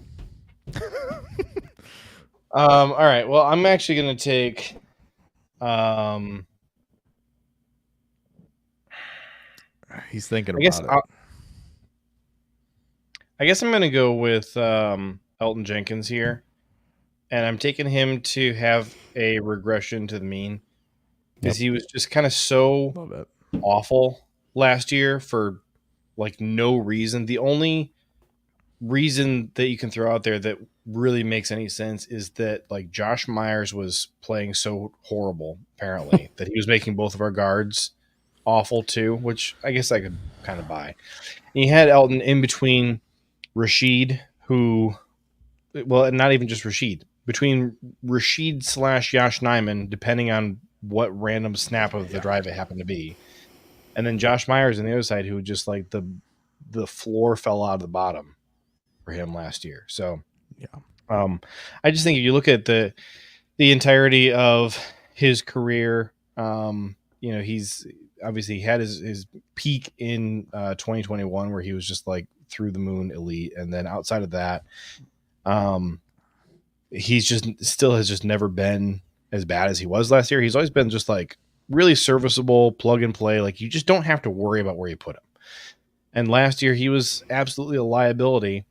All right. Well, I'm actually gonna take. He's thinking about it. I guess I'm gonna go with Elton Jenkins here, and I'm taking him to have a regression to the mean because he was just kind of so awful last year for like no reason. The only reason that you can throw out there that really makes any sense is that like Josh Myers was playing so horrible apparently that he was making both of our guards awful too, which I guess I could kind of buy. And you had Elton in between Rashid, who, well, not even just Rashid, between Rashid / Yash Nyman, depending on what random snap of the drive it happened to be, and then Josh Myers on the other side, who just like the floor fell out of the bottom for him last year. So I just think if you look at the entirety of his career, he's obviously had his peak in 2021 where he was just like through the moon elite, and then outside of that, he's just still has just never been as bad as he was last year. He's always been just like really serviceable, plug and play. Like you just don't have to worry about where you put him. And last year he was absolutely a liability,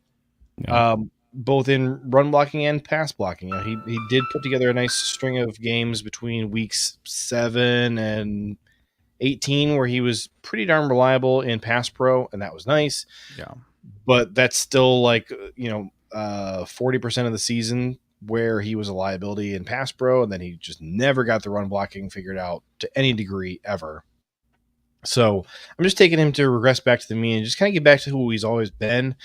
both in run blocking and pass blocking. You know, he did put together a nice string of games between weeks 7 and 18 where he was pretty darn reliable in pass pro, and that was nice. Yeah. But that's still like, 40% of the season where he was a liability in pass pro, and then he just never got the run blocking figured out to any degree ever. So I'm just taking him to regress back to the mean and just kind of get back to who he's always been.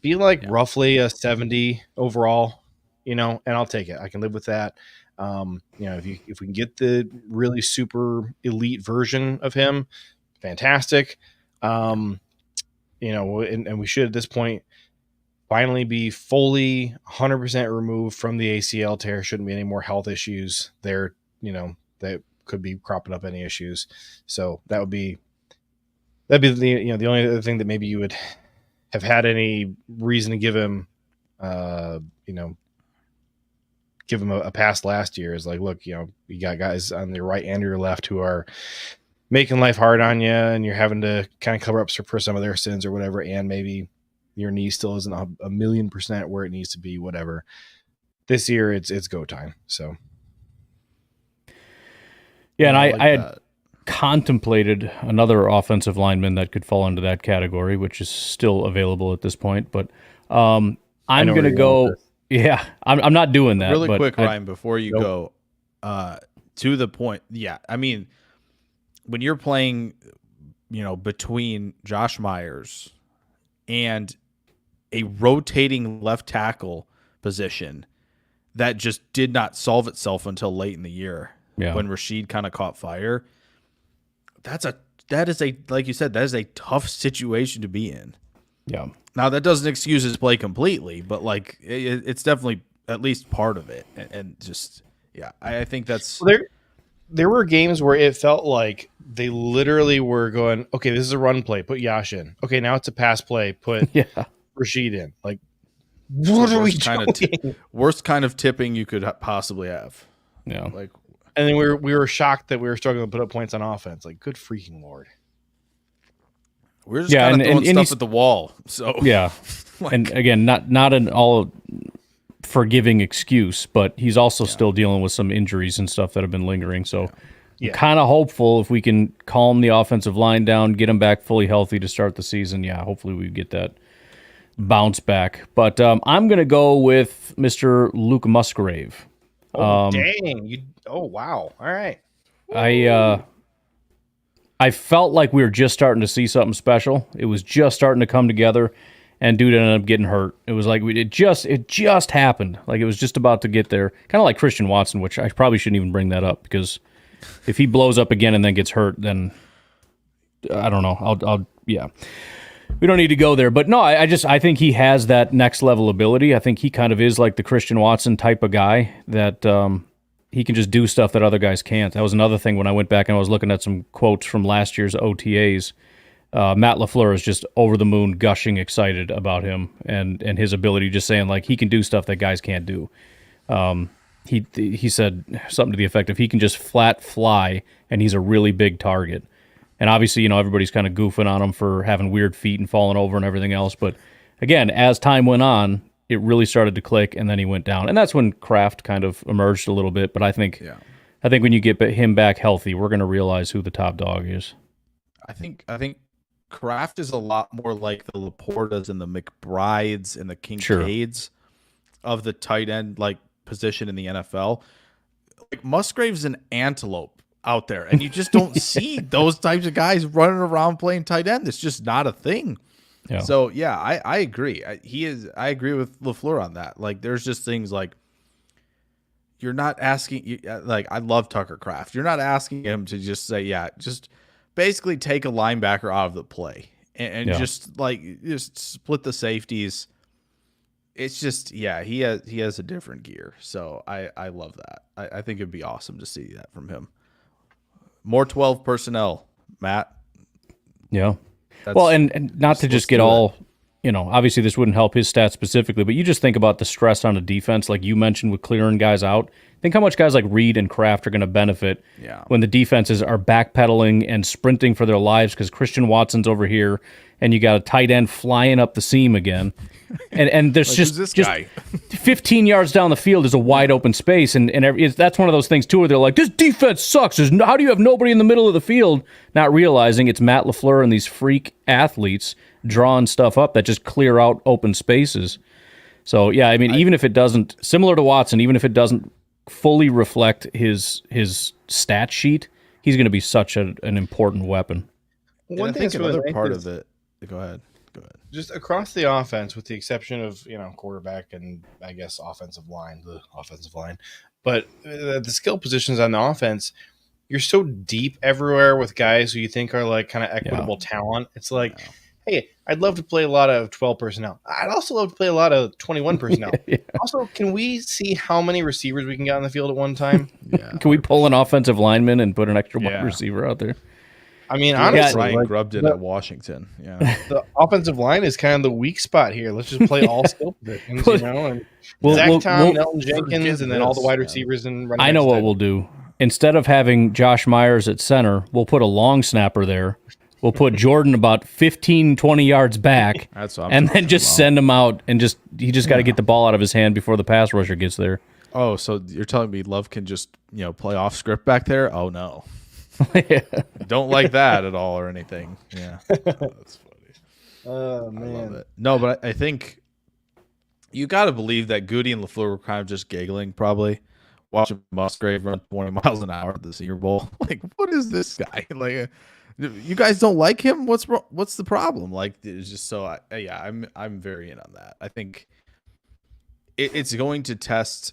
Be like roughly a 70 overall, and I'll take it. I can live with that. If we can get the really super elite version of him, fantastic. And we should at this point finally be fully 100% removed from the ACL tear. Shouldn't be any more health issues there. The that could be cropping up any issues. So that'd be the the only other thing that maybe you would have had any reason to give him give him a pass last year is like, look, you got guys on your right and your left who are making life hard on you, and you're having to kind of cover up for some of their sins or whatever, and maybe your knee still isn't 1,000,000% where it needs to be, whatever. This year it's go time. So yeah, and I had contemplated another offensive lineman that could fall into that category, which is still available at this point, but I'm going to go. Yeah, I'm not doing that. Really quick, Ryan, before you go, to the point. Yeah, I mean, when you're playing, between Josh Myers and a rotating left tackle position that just did not solve itself until late in the year when Rashid kind of caught fire, that is like you said, that is a tough situation to be in. Yeah. Now, that doesn't excuse his play completely, but like it's definitely at least part of it. And just, I think that's there were games where it felt like they literally were going, okay, this is a run play, put Yash in. Okay, now it's a pass play, put Rashid in. Like, what are we doing? Worst kind of tipping you could possibly have. Yeah. Like, and then we were shocked that we were struggling to put up points on offense. Like, good freaking Lord. We're just kind of throwing stuff at the wall. So and again, not an all forgiving excuse, but he's also still dealing with some injuries and stuff that have been lingering. So I'm kind of hopeful if we can calm the offensive line down, get him back fully healthy to start the season. Yeah, hopefully we get that bounce back. But I'm going to go with Mr. Luke Musgrave. Dang! Oh wow! All right. I felt like we were just starting to see something special. It was just starting to come together, and dude ended up getting hurt. It was like it just happened. Like it was just about to get there. Kind of like Christian Watson, which I probably shouldn't even bring that up because if he blows up again and then gets hurt, then I don't know. We don't need to go there. But no, I think he has that next level ability. I think he kind of is like the Christian Watson type of guy that he can just do stuff that other guys can't. That was another thing when I went back and I was looking at some quotes from last year's OTAs. Matt LaFleur is just over the moon, gushing excited about him and his ability, just saying like he can do stuff that guys can't do. He said something to the effect of he can just flat fly and he's a really big target. And obviously, everybody's kind of goofing on him for having weird feet and falling over and everything else. But again, as time went on, it really started to click, and then he went down. And that's when Kraft kind of emerged a little bit. But I think when you get him back healthy, we're going to realize who the top dog is. I think Kraft is a lot more like the Laportas and the McBrides and the Kincaids of the tight end like position in the NFL. Like Musgrave's an antelope out there, and you just don't see those types of guys running around playing tight end. It's just not a thing. Yeah. So I agree. I agree with LaFleur on that. Like, there's just things like you're not asking. Like, I love Tucker Kraft. You're not asking him to just say, just basically take a linebacker out of the play and just split the safeties. It's just he has a different gear. So I love that. I think it'd be awesome to see that from him. More 12 personnel, Matt. Yeah. Well, and not to just get all, obviously this wouldn't help his stats specifically, but you just think about the stress on the defense, like you mentioned with clearing guys out. Think how much guys like Reed and Kraft are going to benefit when the defenses are backpedaling and sprinting for their lives because Christian Watson's over here and you got a tight end flying up the seam again. And there's just 15 yards down the field is a wide open space. And that's one of those things, too, where they're like, this defense sucks. How do you have nobody in the middle of the field? Not realizing it's Matt LaFleur and these freak athletes drawing stuff up that just clear out open spaces. So, even if it doesn't, similar to Watson, even if it doesn't fully reflect his stat sheet, he's going to be such an important weapon. One thing, another part of it. Go ahead. Just across the offense, with the exception of quarterback and I guess the offensive line, but the skill positions on the offense, you're so deep everywhere with guys who you think are like kind of equitable talent. It's like, hey, I'd love to play a lot of 12 personnel. I'd also love to play a lot of 21 personnel. Yeah. Also, can we see how many receivers we can get on the field at one time? Yeah. Can we pull an offensive lineman and put an extra wide receiver out there? I mean, honestly, Ryan Grubb did at Washington. Yeah, the offensive line is kind of the weak spot here. Let's just play all skill positions, and Zach Tom, Nelton Jenkins, and then all the wide receivers and running. I know what we'll do. Instead of having Josh Myers at center, we'll put a long snapper there. We'll put Jordan about 15, 20 yards back, and then just send him out, and he just got to get the ball out of his hand before the pass rusher gets there. Oh, so you're telling me Love can just play off script back there? Oh no. Don't like that at all or anything. Yeah, that's funny. Oh man, I love it. No, but I think you got to believe that Goody and LaFleur were kind of just giggling, probably watching Musgrave run 20 miles an hour at the Senior Bowl. Like, what is this guy? Like, you guys don't like him? What's the problem? Like, it's just so. I'm very in on that. I think it's going to test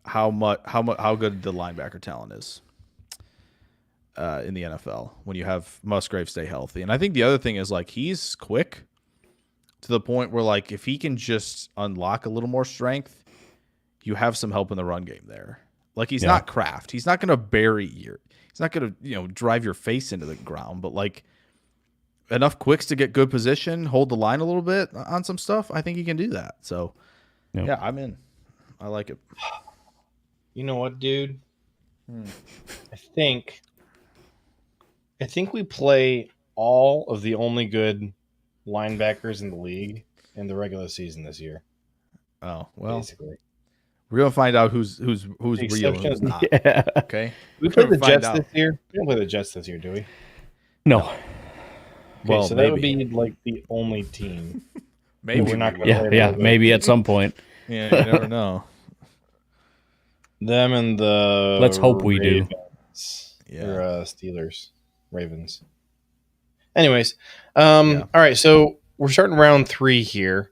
how good the linebacker talent is. In the NFL when you have Musgrave stay healthy. And I think the other thing is, like, he's quick to the point where, like, if he can just unlock a little more strength, you have some help in the run game there. Like, he's not Kraft. He's not going to bury you. He's not going to, drive your face into the ground, but, like, enough quicks to get good position, hold the line a little bit on some stuff. I think he can do that. So, yeah, I'm in. I like it. You know what, dude? I think we play all of the only good linebackers in the league in the regular season this year. Oh, well. Basically. We're going to find out who's real and who's not. Yeah. Okay? We play the Jets this year? We don't play the Jets this year, do we? No. Okay, well, so that would be like the only team. Maybe we're not going to play maybe at some point. Yeah, you never know. Them and the Let's hope we do. Or Steelers. Ravens. Anyways, all right, so we're starting round 3 here,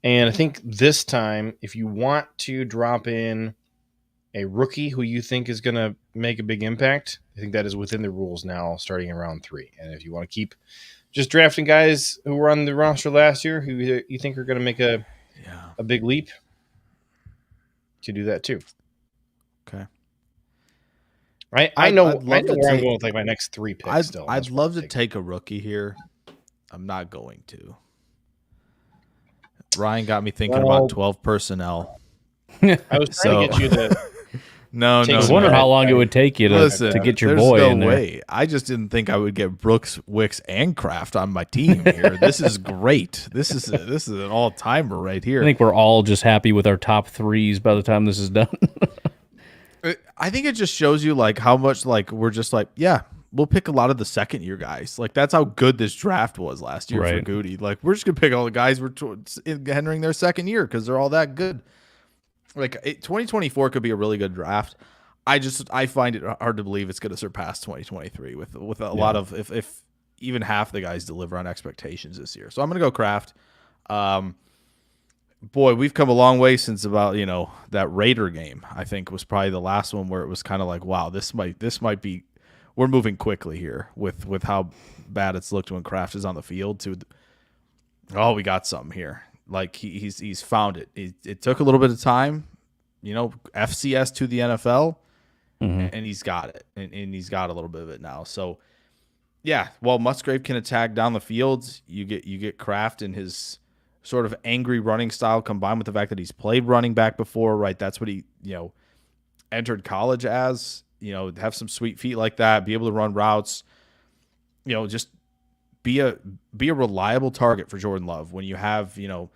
and I think this time, if you want to drop in a rookie who you think is going to make a big impact, I think that is within the rules now, starting in round 3. And if you want to keep just drafting guys who were on the roster last year who you think are going to make a big leap, you can do that too. Okay. Right, I know where I'm going with like my next 3 picks. I'd love to take a rookie here. I'm not going to. Ryan got me thinking about 12 personnel. I was trying to get you to. No. I was wondering how long it would take you to get your boy in there. Way. I just didn't think I would get Brooks, Wicks, and Kraft on my team here. This is great. This is an all timer right here. I think we're all just happy with our top 3s by the time this is done. I think it just shows you like how much like we're just like, yeah, we'll pick a lot of the second year guys. Like that's how good this draft was last year for Goody. Like we're just gonna pick all the guys entering their second year because they're all that good. Like 2024 could be a really good draft. I find it hard to believe it's gonna surpass 2023 with a lot of if even half the guys deliver on expectations this year. So I'm gonna go Kraft. Boy, we've come a long way since about, that Raider game, I think was probably the last one where it was kind of like, wow, this might be, we're moving quickly here with how bad it's looked when Kraft is on the field we got something here. Like he's found it. It took a little bit of time, FCS to the NFL and he's got it and he's got a little bit of it now. So yeah, while Musgrave can attack down the field, you get Kraft in his sort of angry running style combined with the fact that he's played running back before, right? That's what he, entered college as, have some sweet feet like that, be able to run routes, just be a reliable target for Jordan Love when you have, a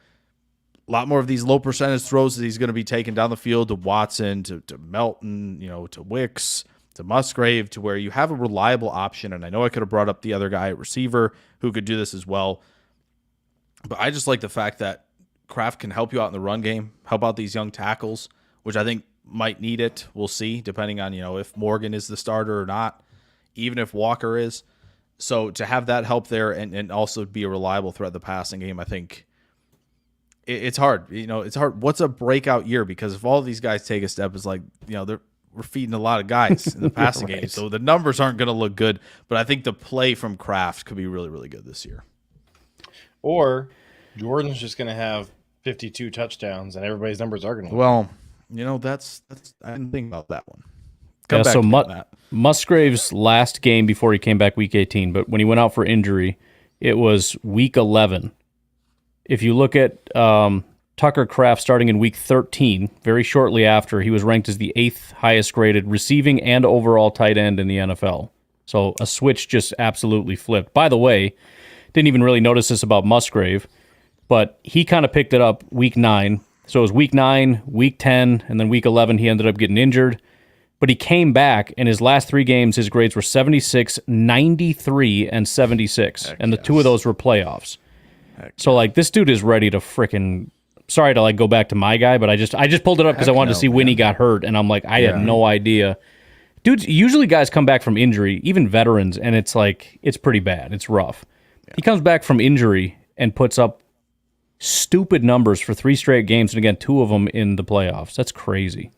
lot more of these low percentage throws that he's going to be taking down the field to Watson, to Melton, to Wicks, to Musgrave, to where you have a reliable option. And I know I could have brought up the other guy at receiver who could do this as well. But I just like the fact that Kraft can help you out in the run game, help out these young tackles, which I think might need it. We'll see, depending on, if Morgan is the starter or not, even if Walker is. So to have that help there and also be a reliable threat of the passing game, I think it's hard. It's hard. What's a breakout year? Because if all of these guys take a step, it's like, we're feeding a lot of guys in the passing game. So the numbers aren't going to look good. But I think the play from Kraft could be really, really good this year. Or Jordan's just going to have 52 touchdowns and everybody's numbers are going to. Well, that's I didn't think about that one. Musgrave's last game before he came back week 18, but when he went out for injury, it was week 11. If you look at Tucker Kraft starting in week 13, very shortly after, he was ranked as the 8th highest graded receiving and overall tight end in the NFL. So a switch just absolutely flipped. By the way, didn't even really notice this about Musgrave, but he kind of picked it up week 9. So it was week 9, week 10, and then week 11 he ended up getting injured. But he came back, and his last 3 games, his grades were 76, 93, and 76. And the 2 of those were playoffs. So, like, this dude is ready to frickin'... Sorry to, like, go back to my guy, but I just pulled it up because I wanted to see when he got hurt, and I'm like, I had no idea. Dude, usually guys come back from injury, even veterans, and it's like, it's pretty bad. It's rough. Yeah. He comes back from injury and puts up stupid numbers for 3 straight games, and again, 2 of them in the playoffs. That's crazy.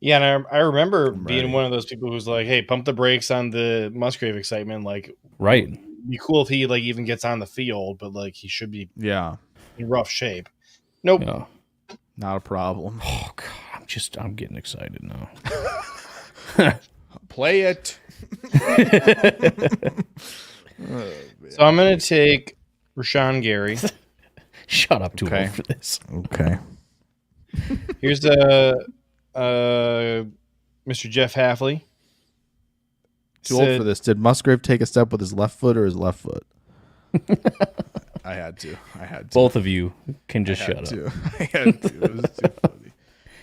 Yeah, and I remember being one of those people who's like, hey, pump the brakes on the Musgrave excitement. Like, right. It'd be cool if he, like, even gets on the field, but, like, he should be in rough shape. Nope. Yeah. Not a problem. Oh, God, I'm getting excited now. Play it. So I'm going to take Rashawn Gary. Shut up, too old for this. Okay. Here's Mr. Jeff Hafley. Too old for this. Did Musgrave take a step with his left foot or his left foot? I had to. Both of you can just shut up. I had to. It was too funny.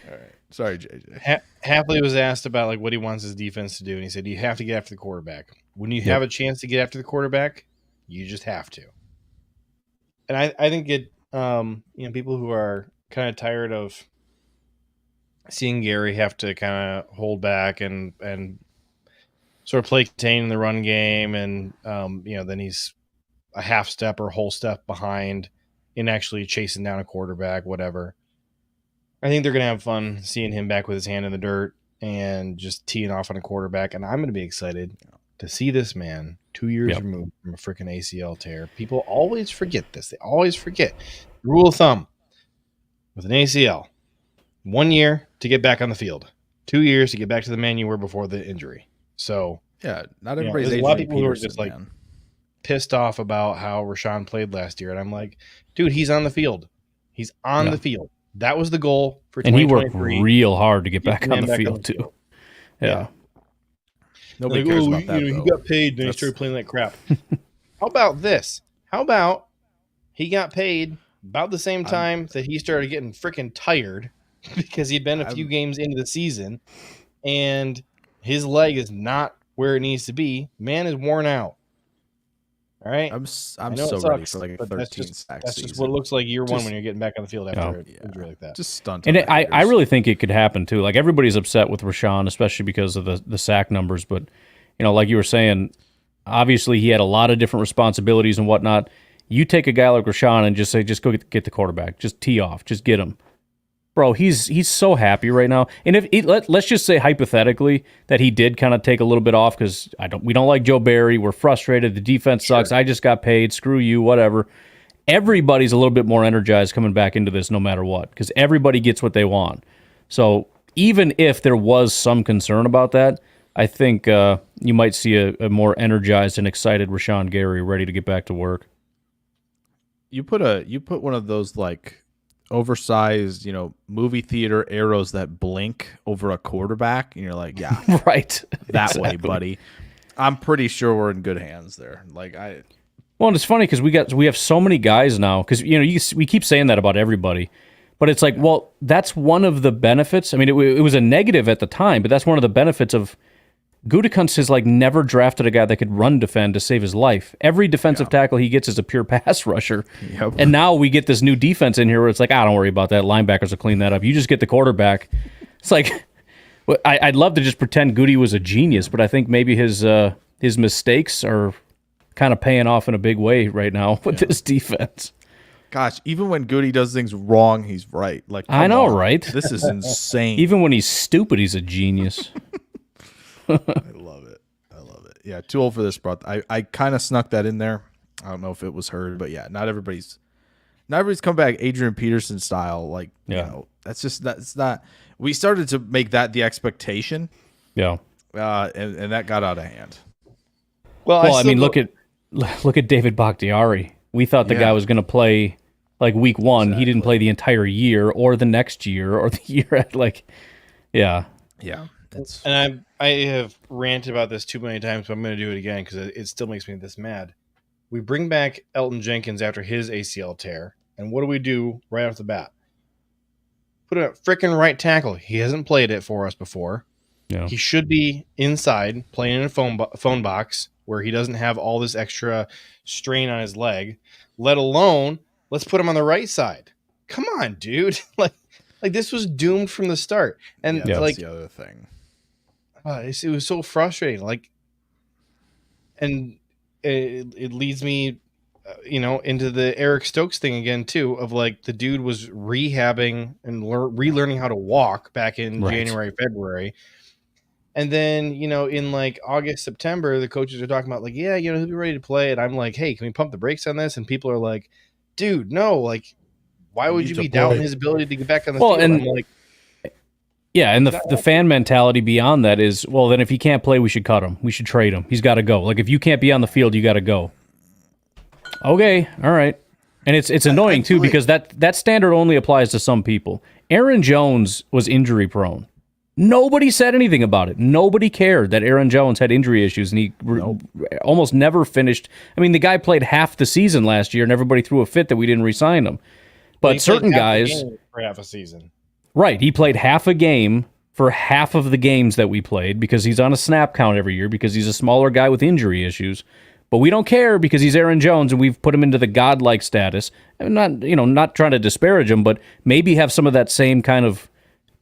All right. Sorry, JJ. Hafley was asked about, like, what he wants his defense to do, and he said, you have to get after the quarterback. When you have a chance to get after the quarterback, you just have to. And I think people who are kind of tired of seeing Gary have to kind of hold back and sort of play contain in the run game, and then he's a half step or whole step behind in actually chasing down a quarterback, whatever. I think they're going to have fun seeing him back with his hand in the dirt and just teeing off on a quarterback, and I'm going to be excited to see this man 2 years removed from a freaking ACL tear. People always forget this. They always forget. Rule of thumb with an ACL. 1 year to get back on the field. 2 years to get back to the man you were before the injury. So not everybody's there's a lot of people who are just like pissed off about how Rashawn played last year, and I'm like, dude, he's on the field. He's on the field. That was the goal for 2023. And he worked real hard to get back on the field too. Yeah. Nobody cares about that. He got paid and he started playing like crap. How about this? How about he got paid about the same time that he started getting freaking tired because he'd been a few games into the season and his leg is not where it needs to be. Man is worn out. All right. I'm so ready for like a 13 sack That's just what it looks like year one when you're getting back on the field after an injury like that. Just stunt. And I really think it could happen too. Like, everybody's upset with Rashawn, especially because of the sack numbers. But, like you were saying, obviously he had a lot of different responsibilities and whatnot. You take a guy like Rashawn and just say, just go get the quarterback. Just tee off. Just get him. Bro, he's so happy right now. And let's just say hypothetically that he did kind of take a little bit off because we don't like Joe Barry. We're frustrated. The defense sucks. I just got paid. Screw you. Whatever. Everybody's a little bit more energized coming back into this, no matter what, because everybody gets what they want. So even if there was some concern about that, I think you might see a more energized and excited Rashawn Gary ready to get back to work. You put one of those like oversized, movie theater arrows that blink over a quarterback, and you're like, yeah, right, that way, buddy. I'm pretty sure we're in good hands there. Well, and it's funny because we have so many guys now because we keep saying that about everybody, but it's like, well, that's one of the benefits. I mean, it was a negative at the time, but that's one of the benefits of Gutekunst has like never drafted a guy that could run defend to save his life. Every defensive tackle he gets is a pure pass rusher. Yep. And now we get this new defense in here where it's like, don't worry about that. Linebackers will clean that up. You just get the quarterback. It's like, I'd love to just pretend Goody was a genius, but I think maybe his mistakes are kind of paying off in a big way right now with this defense. Gosh, even when Goody does things wrong, he's right. Like, I know, right? This is insane. Even when he's stupid, he's a genius. I love it. Yeah, too old for this, bro. I kind of snuck that in there. I don't know if it was heard, but yeah, not everybody's come back Adrian Peterson style. Like, that's not. We started to make that the expectation. Yeah. And that got out of hand. Well, I mean, look at David Bakhtiari. We thought the guy was going to play like week 1. Exactly. He didn't play the entire year or the next year or the year at Yeah. And I have ranted about this too many times, but I'm going to do it again because it still makes me this mad. We bring back Elton Jenkins after his ACL tear, and what do we do right off the bat? Put a freaking right tackle. He hasn't played it for us before. Yeah. He should be inside playing in a phone box where he doesn't have all this extra strain on his leg, let alone let's put him on the right side. Come on, dude. like this was doomed from the start. And that's the other thing. It was so frustrating. And it leads me, into the Eric Stokes thing again too. Of the dude was rehabbing and relearning how to walk back in January, February, and then in August, September, the coaches are talking about he'll be ready to play, and I'm like, hey, can we pump the brakes on this? And people are like, dude, no, why would you be doubting his ability to get back on the field? And I'm like, yeah, and the fan mentality beyond that is, well, then if he can't play, we should cut him. We should trade him. He's got to go. If you can't be on the field, you got to go. Okay, all right. And it's annoying, too, because that standard only applies to some people. Aaron Jones was injury prone. Nobody said anything about it. Nobody cared that Aaron Jones had injury issues, and he almost never finished. I mean, the guy played half the season last year, and everybody threw a fit that we didn't re-sign him. But certain guys... for half a season. Right, he played half a game for half of the games that we played because he's on a snap count every year because he's a smaller guy with injury issues. But we don't care because he's Aaron Jones and we've put him into the godlike status. I'm not trying to disparage him, but maybe have some of that same kind of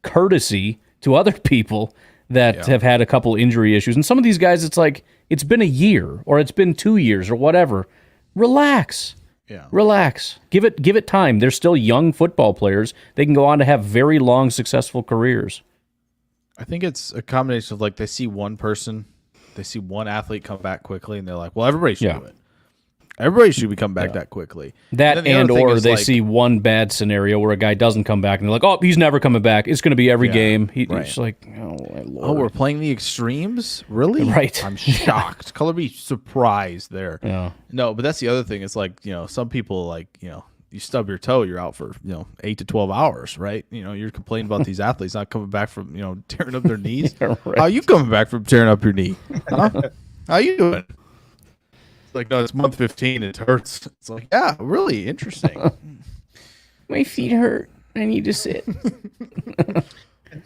courtesy to other people that have had a couple injury issues. And some of these guys, it's been a year or it's been 2 years or whatever. Relax. Yeah. Relax. Give it time. They're still young football players. They can go on to have very long, successful careers. I think it's a combination of they see one person, they see one athlete come back quickly, and they're like, well, everybody should do it. Everybody should be come back that quickly. That and or they see one bad scenario where a guy doesn't come back, and they're like, oh, he's never coming back. It's going to be every game. It's like, oh, my Lord. Oh, we're playing the extremes? Really? Right. I'm shocked. Color me surprised there. Yeah. No, but that's the other thing. It's some people, you stub your toe, you're out for, 8 to 12 hours, right? You're complaining about these athletes not coming back from, tearing up their knees. Right. How are you coming back from tearing up your knee? Huh? How you doing? No, it's month 15. It hurts. It's yeah, really interesting. My feet hurt. I need to sit.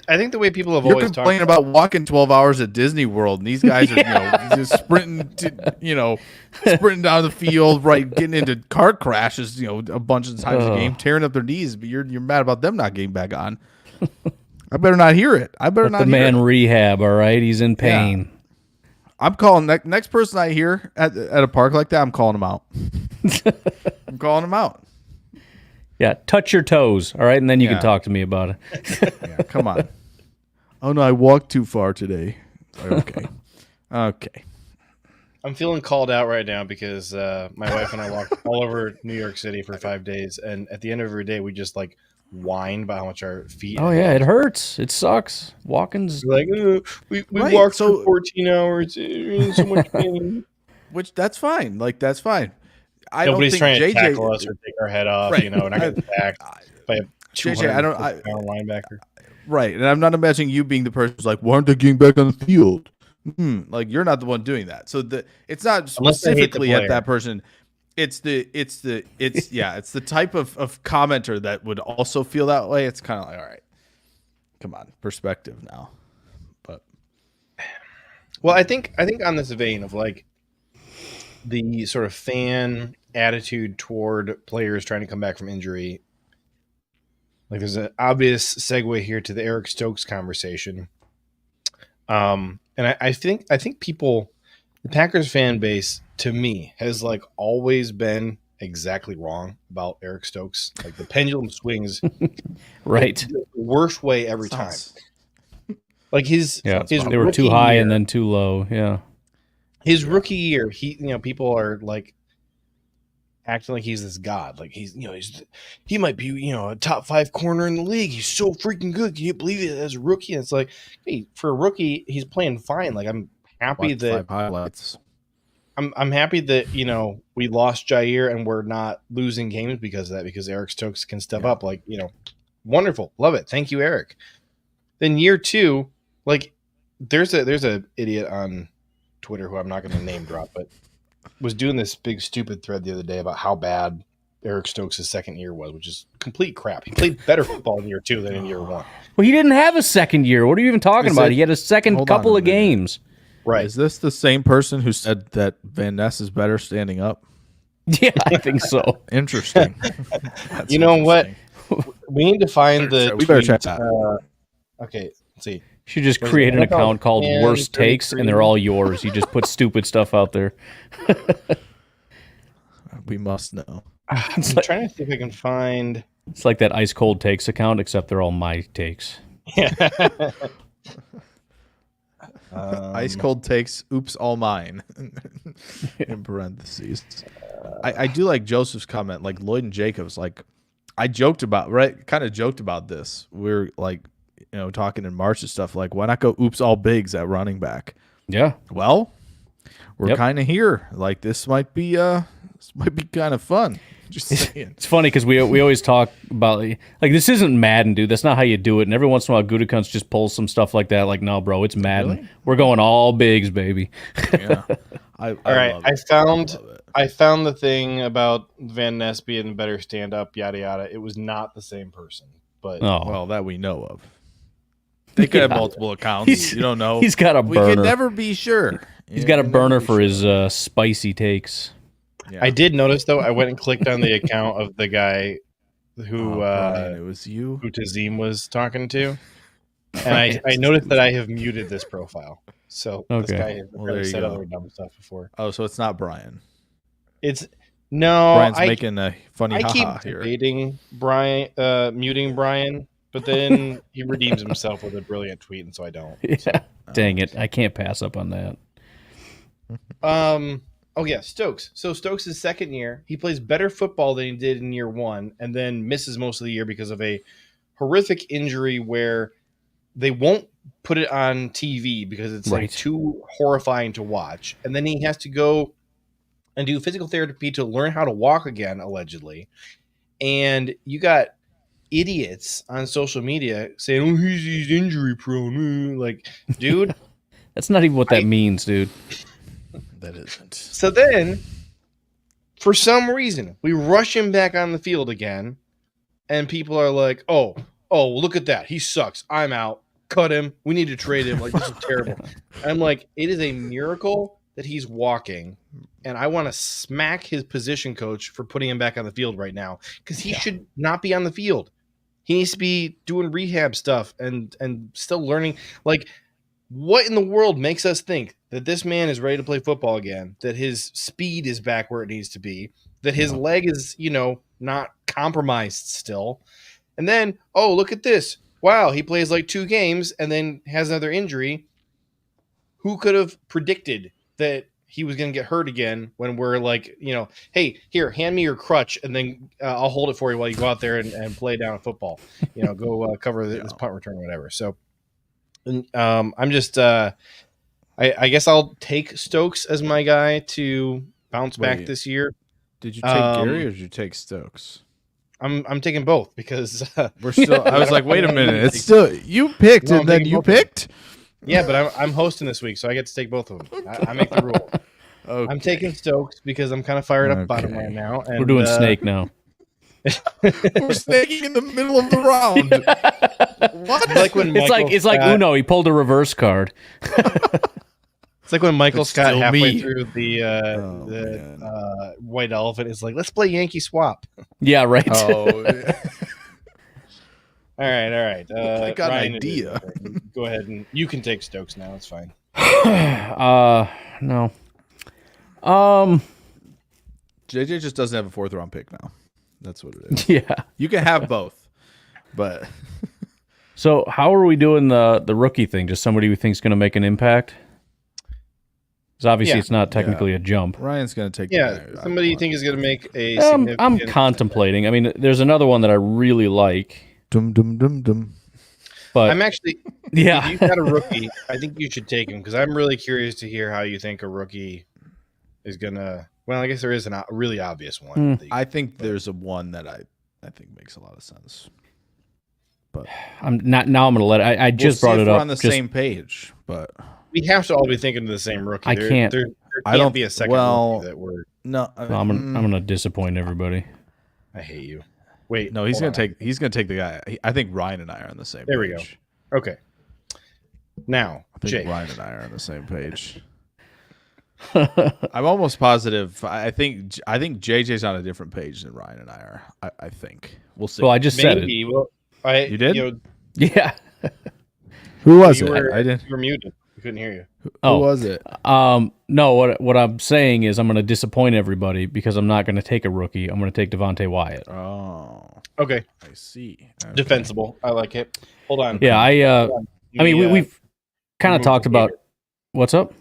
I think the way people have You're always complaining about walking 12 hours at Disney World, and these guys are, just sprinting, sprinting down the field, right, getting into car crashes, a bunch of times a game, tearing up their knees. But you're mad about them not getting back on. I better not hear it. I better not. The man rehab. All right, he's in pain. Yeah. I'm calling next person I hear at a park like that. I'm calling him out. I'm calling him out. Yeah, touch your toes, all right, and then you can talk to me about it. Yeah, come on. Oh no, I walked too far today. Okay. I'm feeling called out right now because my wife and I walked all over New York City for 5 days, and at the end of every day, we just whined about how much our feet. Oh yeah, it hurts. It sucks. Walking's we walked for 14 hours. It's so much pain. Which that's fine. That's fine. Nobody's don't think trying to JJ tackle us or take our head off. We're not getting sacked by a JJ, pound linebacker. Right, and I'm not imagining you being the person who's like, "Why aren't they getting back on the field?" You're not the one doing that. So it's not specifically at that person. It's the type of commenter that would also feel that way. It's kind of all right, come on, perspective now. But I think on this vein of the sort of fan attitude toward players trying to come back from injury, there's an obvious segue here to the Eric Stokes conversation. And I think people, the Packers fan base, to me, has always been exactly wrong about Eric Stokes. The pendulum swings right the worst way every time. His they were too high and then too low. Yeah. His rookie year, people are acting like he's this god. Like he might be, a top 5 corner in the league. He's so freaking good. Can you believe it as a rookie? And it's like, hey, for a rookie, he's playing fine. Like I'm happy that 5 highlights. I'm happy that, we lost Jair and we're not losing games because of that, because Eric Stokes can step up. Like, wonderful. Love it. Thank you, Eric. Then year 2, like there's a idiot on Twitter who I'm not going to name drop, but was doing this big stupid thread the other day about how bad Eric Stokes' second year was, which is complete crap. He played better football in year 2 than in year 1. Well, he didn't have a second year. What are you even talking about? He had a second couple of games. Right. Is this the same person who said that Van Ness is better standing up? Yeah, I think so. Interesting. You know what? We need to find the We better check that. Okay, let's see. You should just create an account called Worst Takes, and they're all yours. You just put stupid stuff out there. We must know. I'm trying to see if I can find. It's like that Ice Cold Takes account, except they're all my takes. Yeah. Ice Cold Takes, oops, all mine. In parentheses. I do like Joseph's comment, like Lloyd and Jacobs. Like, I joked about, kind of joked about this. We're like, talking in March and stuff. Like, why not go oops, all bigs at running back? Yeah. Well, we're kind of here. Like, this might be kind of fun. Just saying. It's funny because we always talk about like this isn't Madden, dude. That's not how you do it. And every once in a while, Gutekunst just pulls some stuff like that. Like, no, bro, it's Madden. Really? We're going all bigs, baby. Yeah. All right, I found the thing about Van Ness being a better stand-up, yada yada. It was not the same person, but well, that we know of. They could have multiple accounts. You don't know. He's got a burner. We could never be sure. He's got a burner for his spicy takes. Yeah. I did notice though. I went and clicked on the account of the guy who it was you who Tazim was talking to, and I noticed that I have muted this profile. So this guy has said other dumb stuff before. Oh, so it's not Brian. It's no. Brian's making a funny. I keep here. debating Brian, muting Brian, but then he redeems himself with a brilliant tweet, and so I don't. Yeah. So. Dang it! I can't pass up on that. Oh yeah, Stokes. So Stokes' second year, he plays better football than he did in year 1, and then misses most of the year because of a horrific injury where they won't put it on TV because it's like too horrifying to watch. And then he has to go and do physical therapy to learn how to walk again, allegedly. And you got idiots on social media saying, "Oh, he's injury prone." Like, dude, that's not even what that means, dude. That isn't. So then, for some reason, we rush him back on the field again, and people are like, "Oh, look at that. He sucks. I'm out. Cut him. We need to trade him. Like, this is terrible." I'm like, it is a miracle that he's walking, and I want to smack his position coach for putting him back on the field right now, because he should not be on the field. He needs to be doing rehab stuff and still learning. Like, what in the world makes us think that this man is ready to play football again, that his speed is back where it needs to be, that his leg is, not compromised still? And then, oh, look at this. Wow, he plays like 2 games and then has another injury. Who could have predicted that he was going to get hurt again when we're like, hey, here, hand me your crutch, and then I'll hold it for you while you go out there and play down a football. Go cover this punt return or whatever. So I'm just I guess I'll take Stokes as my guy to bounce back this year. Did you take Gary or did you take Stokes? I'm taking both because we're still. I was like, wait a minute, it's still you picked and then you picked. Yeah, but I'm hosting this week, so I get to take both of them. I make the rule. Okay. I'm taking Stokes because I'm kind of fired up about him right now. And, we're doing Snake now. We're snaking in the middle of the round. What? It's like Uno. He pulled a reverse card. It's like when Michael Scott halfway through the White Elephant is like, let's play Yankee Swap. Yeah, right. Oh. All right. I got an idea. Go ahead and you can take Stokes now. It's fine. No. JJ just doesn't have a 4th round pick now. That's what it is. Yeah. You can have both, but. So how are we doing the rookie thing? Just somebody we think's going to make an impact? Because obviously it's not technically a jump. Ryan's going to take somebody you think is going to make a significant... I'm contemplating. I mean, there's another one that I really like. But I'm actually... Yeah. If you've got a rookie, I think you should take him because I'm really curious to hear how you think a rookie is going to... Well, I guess there is a really obvious one. I think there's a one that I think makes a lot of sense. But I'm not... Now I'm going to let it... I just brought it up. We're on the same page, but... We have to all be thinking of the same rookie. I can't. There can't be a second rookie that we're... No, I'm gonna disappoint everybody. I hate you. Wait, no, he's gonna take the guy. I think Ryan and I are on the same. There page. We go. Okay. Now, I think Jake. Ryan and I are on the same page. I'm almost positive. I think JJ's on a different page than Ryan and I are. I think we'll see. Well, I just said it. Well, you did? Yeah. Who was it? I didn't. You were muted. We couldn't hear you. Who was it? No, what I'm saying is I'm going to disappoint everybody because I'm not going to take a rookie. I'm going to take Devontae Wyatt. Oh. Okay. I see. Okay. Defensible. I like it. Hold on. Yeah, I mean, we've kind of talked about... What's up?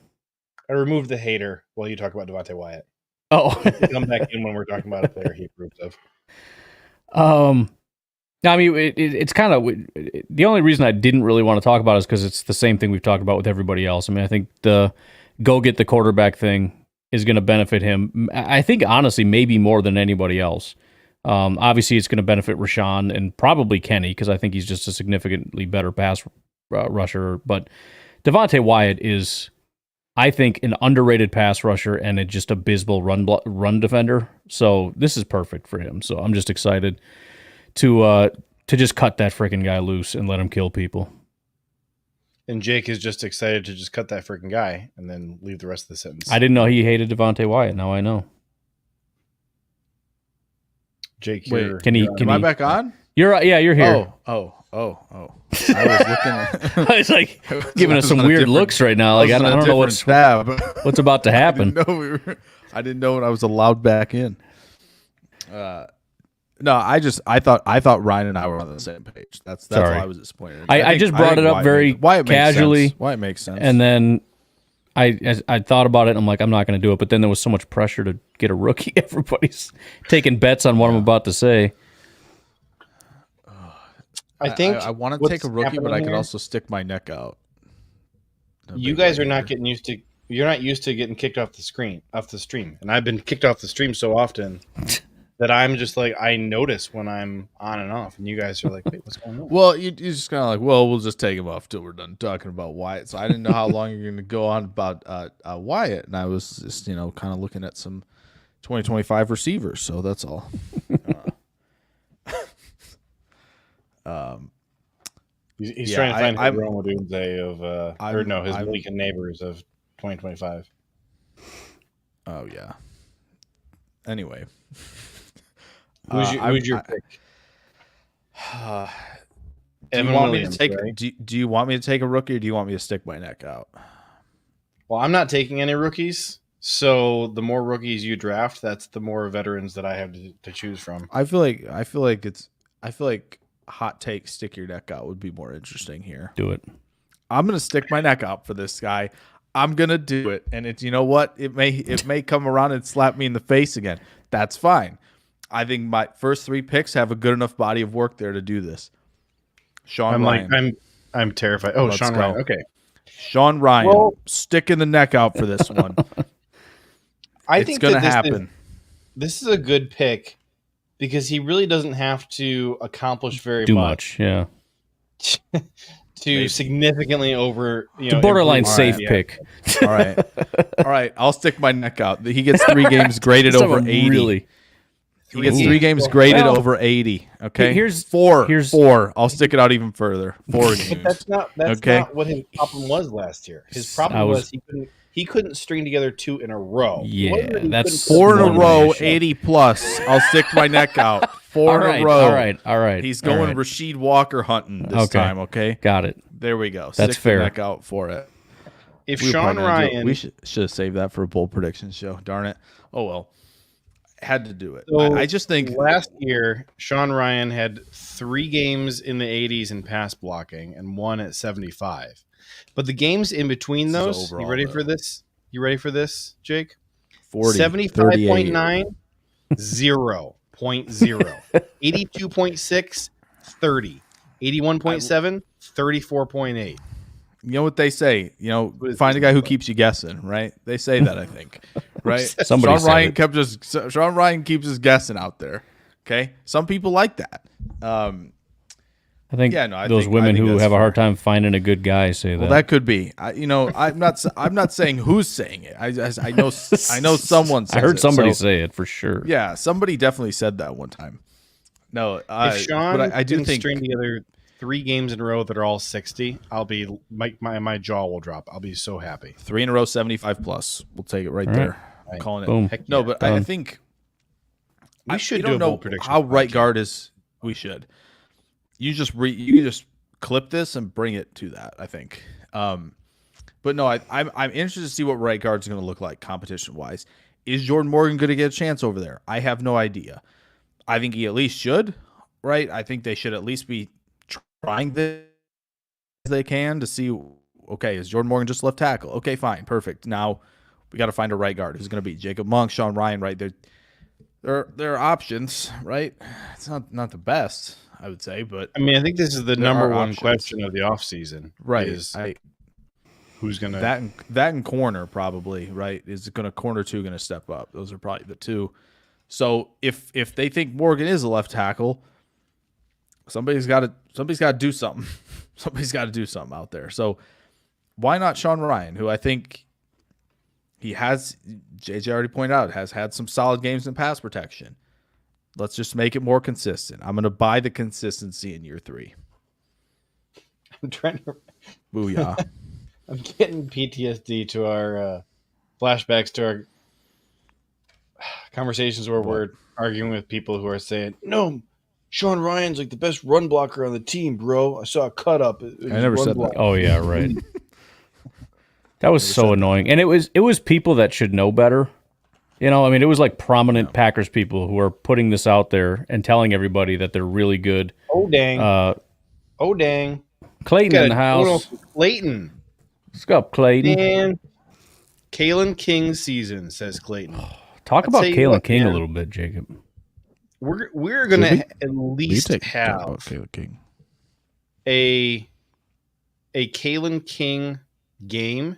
I removed the hater while you talk about Devontae Wyatt. Oh. Come back in when we're talking about a player he approves of. I mean, it's kind of the only reason I didn't really want to talk about it is because it's the same thing we've talked about with everybody else. I mean, I think the go get the quarterback thing is going to benefit him. I think, honestly, maybe more than anybody else. Obviously, it's going to benefit Rashawn and probably Kenny because I think he's just a significantly better pass rusher. But Devontae Wyatt is, I think, an underrated pass rusher and just abysmal run defender. So this is perfect for him. So I'm just excited to just cut that freaking guy loose and let him kill people. And Jake is just excited to just cut that freaking guy and then leave the rest of the sentence. I didn't know he hated Devontae Wyatt. Now I know. Jake, am I back on? You're you're here. Oh. I was looking at... I was like giving us some weird looks right now. Like I don't know what's about to happen. I didn't know when I was allowed back in. No, I thought Ryan and I were on the same page. That's why I was disappointed. I just brought it up very casually. Why it makes sense. And then I thought about it and I'm like, I'm not going to do it. But then there was so much pressure to get a rookie. Everybody's taking bets on what I'm about to say. I think I want to take a rookie, but I could also stick my neck out. You guys are not getting used to. You're not used to getting kicked off the stream, and I've been kicked off the stream so often that I'm just like I notice when I'm on and off, and you guys are like, "Wait, what's going on?" Well, you're just kind of like, "Well, we'll just take him off till we're done talking about Wyatt." So I didn't know how long you're going to go on about Wyatt, and I was just kind of looking at some 2025 receivers. So that's all. He's trying to find his Roma Doomsday of, his weekend neighbors of 2025. Oh yeah. Anyway, who's your pick? Do you want me to take? Right? Do you want me to take a rookie, or do you want me to stick my neck out? Well, I'm not taking any rookies. So the more rookies you draft, that's the more veterans that I have to choose from. I feel like hot take, stick your neck out would be more interesting here. Do it. I'm gonna stick my neck out for this guy. I'm gonna do it, and it's what it may come around and slap me in the face again. That's fine. I think my first 3 picks have a good enough body of work there to do this. Sean Ryan. I'm terrified. Oh, Let's Sean go. Ryan. Okay. Sean Ryan, sticking the neck out for this one. I think it's gonna happen. This is a good pick because he really doesn't have to accomplish very much. Yeah. to significantly over, it's a borderline safe pick. All right. I'll stick my neck out. He gets 3 games graded over 80. Really? He gets 3 games graded over 80. Okay. Here's 4. I'll stick it out even further. 4 games. But that's not what his problem was last year. His problem was he couldn't string together 2 in a row. Yeah, that's 4 in a row, 80 plus. I'll stick my neck out. 4 in a row. All right. He's going Rasheed Walker hunting this time. Okay, got it. There we go. That's stick fair. The neck out for it. If Sean Ryan, we should have saved that for a bold prediction show. Darn it. Oh well. Had to do it. So I just think last year Sean Ryan had 3 games in the 80s in pass blocking and 1 at 75. But the games in between those, you ready for this? You ready for this, Jake? 40, 75.9, 0.0, 82.6, 30, 81.7, 34.8. You know what they say? Find a guy who keeps you guessing, right? They say that, I think, right? Somebody Sean Ryan keeps us guessing out there. Okay, some people like that. I think those women who have a hard time finding a good guy say that. Well, that could be. I'm not saying who's saying it. I know someone. Says I heard somebody it, say it for sure. Yeah, somebody definitely said that one time. No, if Sean I do think string together 3 games in a row that are all 60, I'll be my jaw will drop. I'll be so happy. 3 in a row, 75 plus. We'll take it right there. I'm calling it. Boom. No, but I think we should do a bold prediction. How right guard is? We should. You can just clip this and bring it to that. I think. But no, I'm interested to see what right guard is going to look like competition wise. Is Jordan Morgan going to get a chance over there? I have no idea. I think he at least should. Right. I think they should at least be trying this as they can to see. Okay, is Jordan Morgan just left tackle? Okay, fine, perfect. Now we got to find a right guard who's going to be Jacob Monk, Sean Ryan. Right there are options. Right. It's not the best, I would say, but I mean, I think this is the number one question of the offseason. Right. Who's going to that in corner probably, right? Is going to corner 2 going to step up? Those are probably the 2. So if they think Morgan is a left tackle, somebody's got to do something. Somebody's got to do something out there. So why not Sean Ryan, who I think he has, JJ already pointed out, has had some solid games in pass protection. Let's just make it more consistent. I'm going to buy the consistency in year 3. I'm trying to. Booyah. I'm getting PTSD to our flashbacks to our conversations where we're arguing with people who are saying, no, Sean Ryan's like the best run blocker on the team, bro. I saw a cut up. I never said that. Oh, yeah, right. That was so annoying. And it was people that should know better. It was like prominent Packers people who are putting this out there and telling everybody that they're really good. Oh, dang. Clayton in the house. Clayton. What's up, Clayton? Man. Kalen King's season, says Clayton. Talk about Kalen King a little bit, Jacob. We're going to at least have Kalen King. a Kalen King game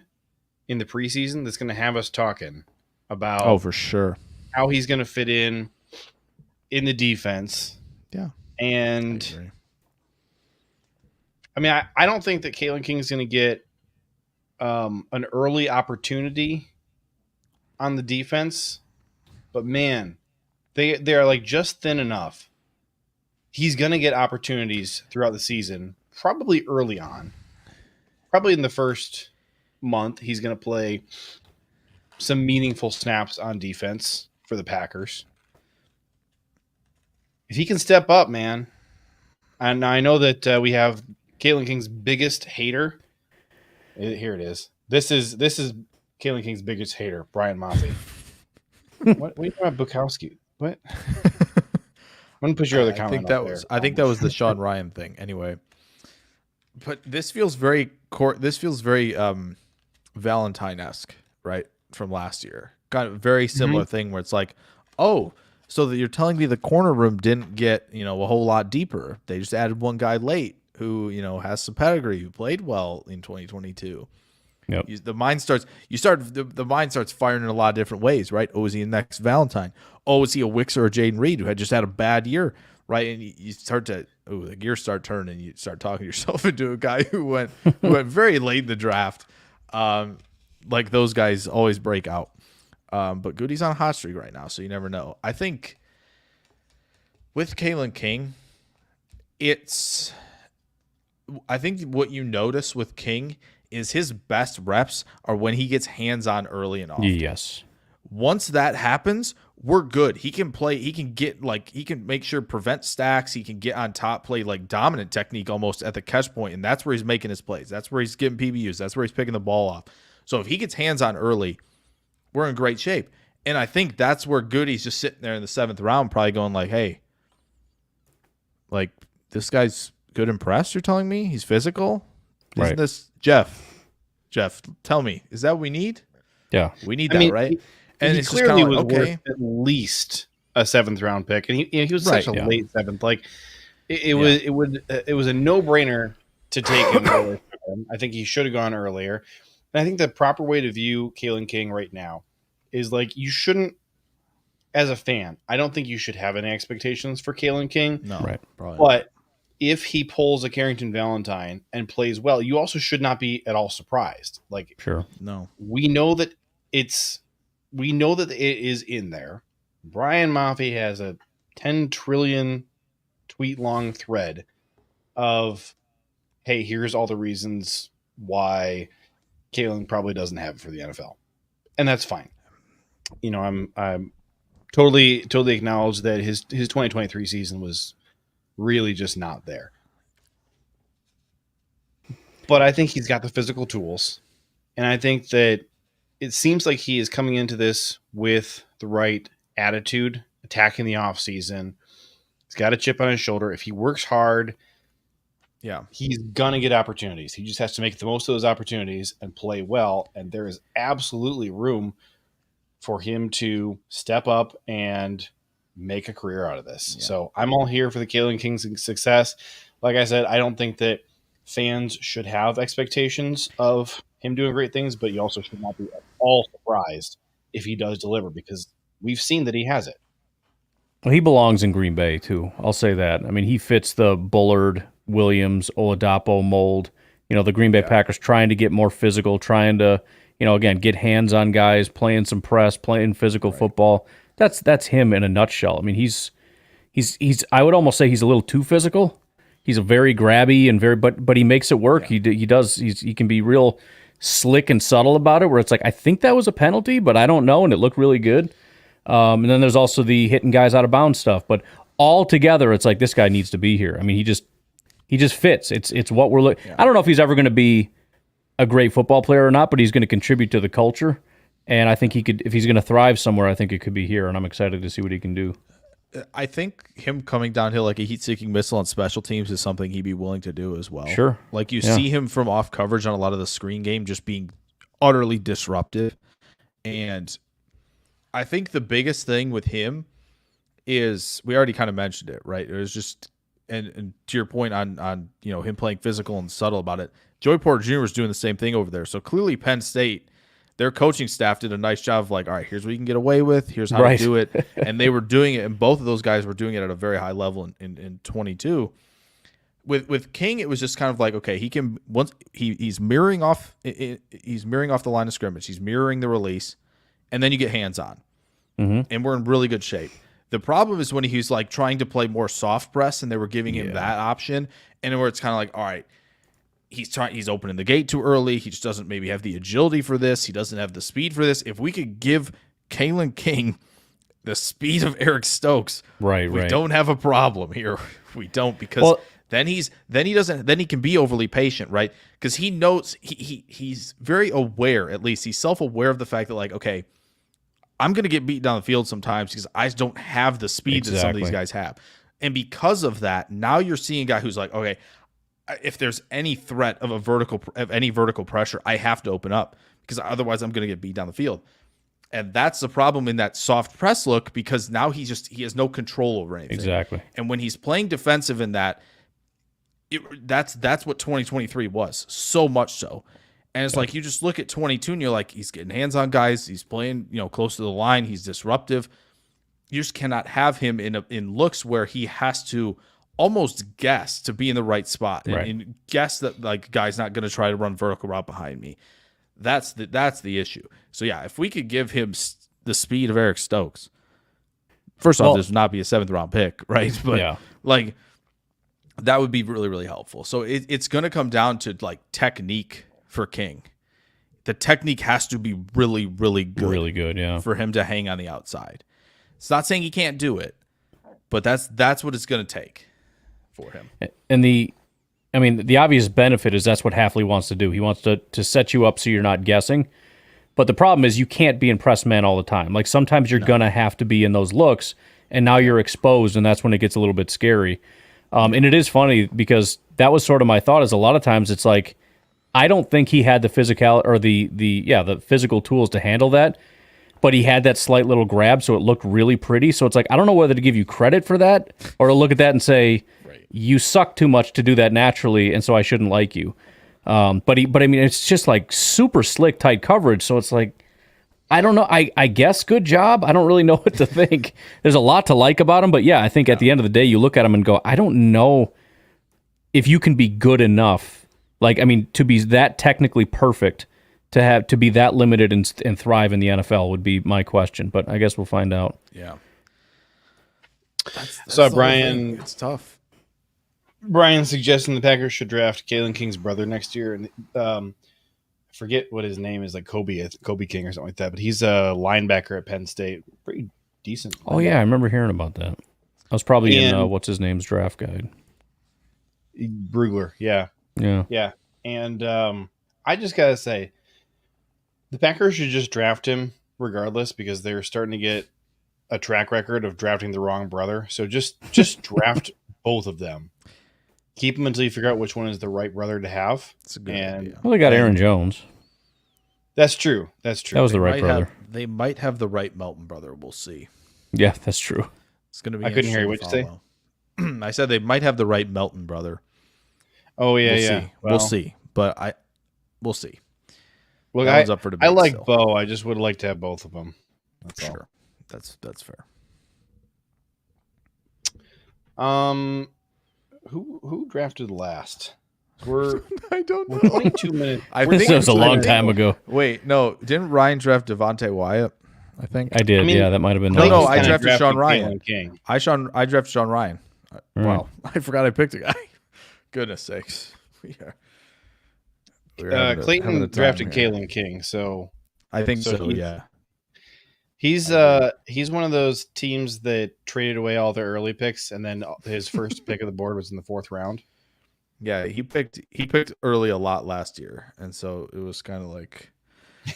in the preseason that's going to have us talking about for sure how he's going to fit in the defense. Yeah. And I mean, I don't think that Kalen King is going to get an early opportunity on the defense, but man, they're like just thin enough. He's going to get opportunities throughout the season, probably early on. Probably in the first month, he's going to play some meaningful snaps on defense for the Packers. If he can step up, man, and I know that we have Kalen King's biggest hater. Here it is. This is Kalen King's biggest hater, Brian Maffey. What are you talking about, Bukowski? What? I'm gonna put your other comment. I think that was the Sean Ryan thing. Anyway, but this feels very Valentine-esque, right, from last year. Kind of very similar thing where it's like, oh, so that you're telling me the corner room didn't get a whole lot deeper. They just added one guy late who has some pedigree, who played well in 2022. Yep. The mind starts firing in a lot of different ways, right? Oh, is he the next Valentine? Oh, is he a Wicks or a Jaden Reed who had just had a bad year, right? And you start to the gears start turning, and you start talking yourself into a guy who went very late in the draft. Like those guys always break out. But Goody's on a hot streak right now, so you never know. I think with Kalen King, I think what you notice with King is his best reps are when he gets hands-on early and often. Yes. Once that happens, we're good. He can play. He can make sure prevent stacks. He can get on top, play like dominant technique almost at the catch point, and that's where he's making his plays. That's where he's getting PBUs. That's where he's picking the ball off. So if he gets hands-on early, we're in great shape. And I think that's where Goody's just sitting there in the 7th round probably going like, hey, like this guy's good and pressed, you're telling me? He's physical? Isn't this Jeff, tell me, is that what we need? Yeah, we need that, right? And he clearly was worth at least a 7th round pick, and he was such a late 7th. Like it was a no brainer to take him. I think he should have gone earlier. And I think the proper way to view Kalen King right now is like you shouldn't, as a fan, I don't think you should have any expectations for Kalen King. No, right? Probably but not. If he pulls a Carrington Valentine and plays well, you also should not be at all surprised. Like, sure, no, we know that it is in there. Brian Maffey has a 10 trillion tweet long thread of, hey, here's all the reasons why Kalen probably doesn't have it for the NFL, and that's fine. You know, I'm totally acknowledge that his 2023 season was really just not there. But I think he's got the physical tools, and I think that it seems like he is coming into this with the right attitude, attacking the offseason. He's got a chip on his shoulder. If he works hard, he's going to get opportunities. He just has to make the most of those opportunities and play well, and there is absolutely room for him to step up and make a career out of this. Yeah. So I'm all here for the Kalen King's success. Like I said, I don't think that fans should have expectations of him doing great things, but you also should not be at all surprised if he does deliver, because we've seen that he has it. Well, he belongs in Green Bay too. I'll say that. I mean, he fits the Bullard, Williams, Oladapo mold. You know, the Green Bay Packers trying to get more physical, trying to, you know, again, get hands on guys, playing some press, playing physical football. That's him in a nutshell. I mean, he's I would almost say he's a little too physical. He's a very grabby and but he makes it work. Yeah. He can be real slick and subtle about it, where it's like, I think that was a penalty, but I don't know, and it looked really good. And then there's also the hitting guys out of bounds stuff. But all together, it's like, this guy needs to be here. I mean, he just fits. It's what we're looking. Yeah. I don't know if he's ever going to be a great football player or not, but he's going to contribute to the culture. And I think he could, if he's going to thrive somewhere, I think it could be here, and I'm excited to see what he can do. I think him coming downhill like a heat-seeking missile on special teams is something he'd be willing to do as well. Sure. Like you see him from off coverage on a lot of the screen game just being utterly disruptive. And I think the biggest thing with him is, we already kind of mentioned it, right? It was just, and to your point on you know, him playing physical and subtle about it, Joey Porter Jr. was doing the same thing over there. So clearly Penn State, their coaching staff did a nice job of like, all right, here's what you can get away with. Here's how to do it. And they were doing it, and both of those guys were doing it at a very high level in 22. With King, it was just kind of like, okay, he can, once he's mirroring off the line of scrimmage. He's mirroring the release, and then you get hands on. Mm-hmm. And we're in really good shape. The problem is when he's like trying to play more soft press, and they were giving him that option, and where it's kind of like, all right, he's opening the gate too early. He just doesn't maybe have the agility for this. He doesn't have the speed for this. If we could give Kalen King the speed of Eric Stokes, we don't have a problem here. We don't, because then he can be overly patient, right? Because he knows he's very aware, at least he's self-aware of the fact that, like, okay, I'm going to get beat down the field sometimes because I don't have the speed that some of these guys have. And because of that, now you're seeing a guy who's like, okay, if there's any threat of any vertical pressure, I have to open up, because otherwise I'm going to get beat down the field. And that's the problem in that soft press look, because now he has no control over anything. Exactly. And when he's playing defensive in that, that's what 2023 was, so much so. And it's like, you just look at 22 and you're like, he's getting hands on guys, he's playing, you know, close to the line, he's disruptive. You just cannot have him in looks where he has to almost guess to be in the right spot and guess that, like, guy's not going to try to run vertical route behind me. That's the issue. So yeah, if we could give him the speed of Eric Stokes, first off, this would not be a 7th round pick, right? But like, that would be really, really helpful. So it's going to come down to like technique for King. The technique has to be really, really good, for him to hang on the outside. It's not saying he can't do it, but that's what it's going to take for him. And the obvious benefit is that's what Hafley wants to do. He wants to set you up so you're not guessing. But the problem is you can't be in press man all the time. Like, sometimes you're going to have to be in those looks, and now you're exposed, and that's when it gets a little bit scary. And it is funny, because that was sort of my thought, is a lot of times it's like, I don't think he had the physical or the physical tools to handle that. But he had that slight little grab, so it looked really pretty. So it's like, I don't know whether to give you credit for that or to look at that and say, you suck too much to do that naturally, and so I shouldn't like you. But I mean, it's just like super slick, tight coverage. So it's like, I don't know. I guess good job. I don't really know what to think. There's a lot to like about him, but yeah, I think at the end of the day, you look at him and go, I don't know if you can be good enough. Like, I mean, to be that technically perfect, to be that limited and thrive in the NFL would be my question, but I guess we'll find out. Yeah. So Brian, it's tough. Brian suggesting the Packers should draft Kalen King's brother next year, and I forget what his name is, like Kobe King or something like that. But he's a linebacker at Penn State, pretty decent. Oh yeah, I remember hearing about that. I was probably in what's his name's draft guide. Brugler, yeah. And I just gotta say, the Packers should just draft him regardless because they're starting to get a track record of drafting the wrong brother. So just draft both of them. Keep them until you figure out which one is the right brother to have. That's a good idea. Well, they got Aaron Jones. That's true. That was the right brother. They might have the right Melton brother. We'll see. Yeah, that's true. It's going to be. I couldn't hear you. What'd you say? I said they might have the right Melton brother. Oh yeah, we'll yeah. See. We'll see, but we'll see. Look, I like still. Bo. I just would like to have both of them. That's sure. All. That's fair. Who drafted last? I don't know. We're 22 minutes. I think this was a long time ago. Wait, no, didn't Ryan draft Devontae Wyatt? I think I did. Yeah, that might have been. No, I drafted Sean Ryan. I drafted Sean Ryan. Wow, I forgot I picked a guy. Goodness sakes, Clayton drafted Kalen King, so I think so. Yeah, he's one of those teams that traded away all their early picks, and then his first pick of the board was in the 4th round. Yeah, he picked early a lot last year, and so it was kind of like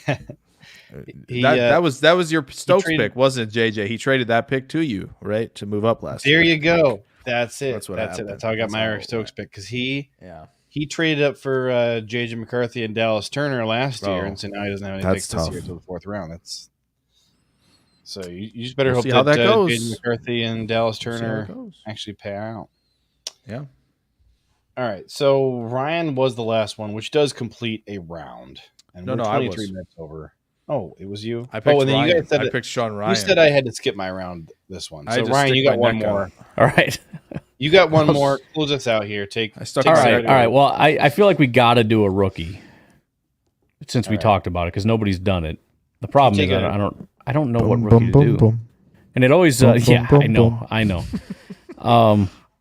that was your Stokes pick, wasn't it, JJ? He traded that pick to you, right, to move up last year. There you go. That's it. That's it. That's how I got my Eric Stokes pick, because he traded up for JJ McCarthy and Dallas Turner last year, and so now he doesn't have any picks this year until the 4th round. So you just better hope that JJ McCarthy and Dallas Turner actually pay out. Yeah. All right. So Ryan was the last one, which does complete a round. And we're 23 minutes over. Oh, it was you? I picked Ryan. I picked Sean Ryan. You said I had to skip my round this one. So Ryan, you got one more. All right. You got one more. Close us out here. All right. Well, I feel like we got to do a rookie since we talked about it, because nobody's done it. The problem is I don't know what rookie to do. And it always I know.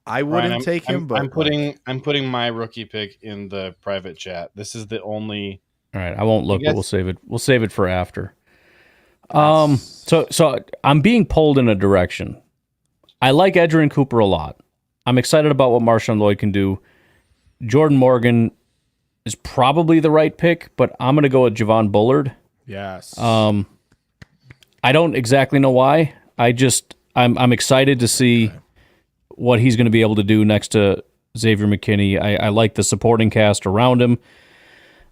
I wouldn't take him, but I'm putting my rookie pick in the private chat. This is the only. All right, I won't look, but we'll save it. We'll save it for after. So I'm being pulled in a direction. I like Edgerrin Cooper a lot. I'm excited about what Marshawn Lloyd can do. Jordan Morgan is probably the right pick, but I'm going to go with Javon Bullard. Yes. I don't exactly know why. I'm excited to see what he's going to be able to do next to Xavier McKinney. I like the supporting cast around him.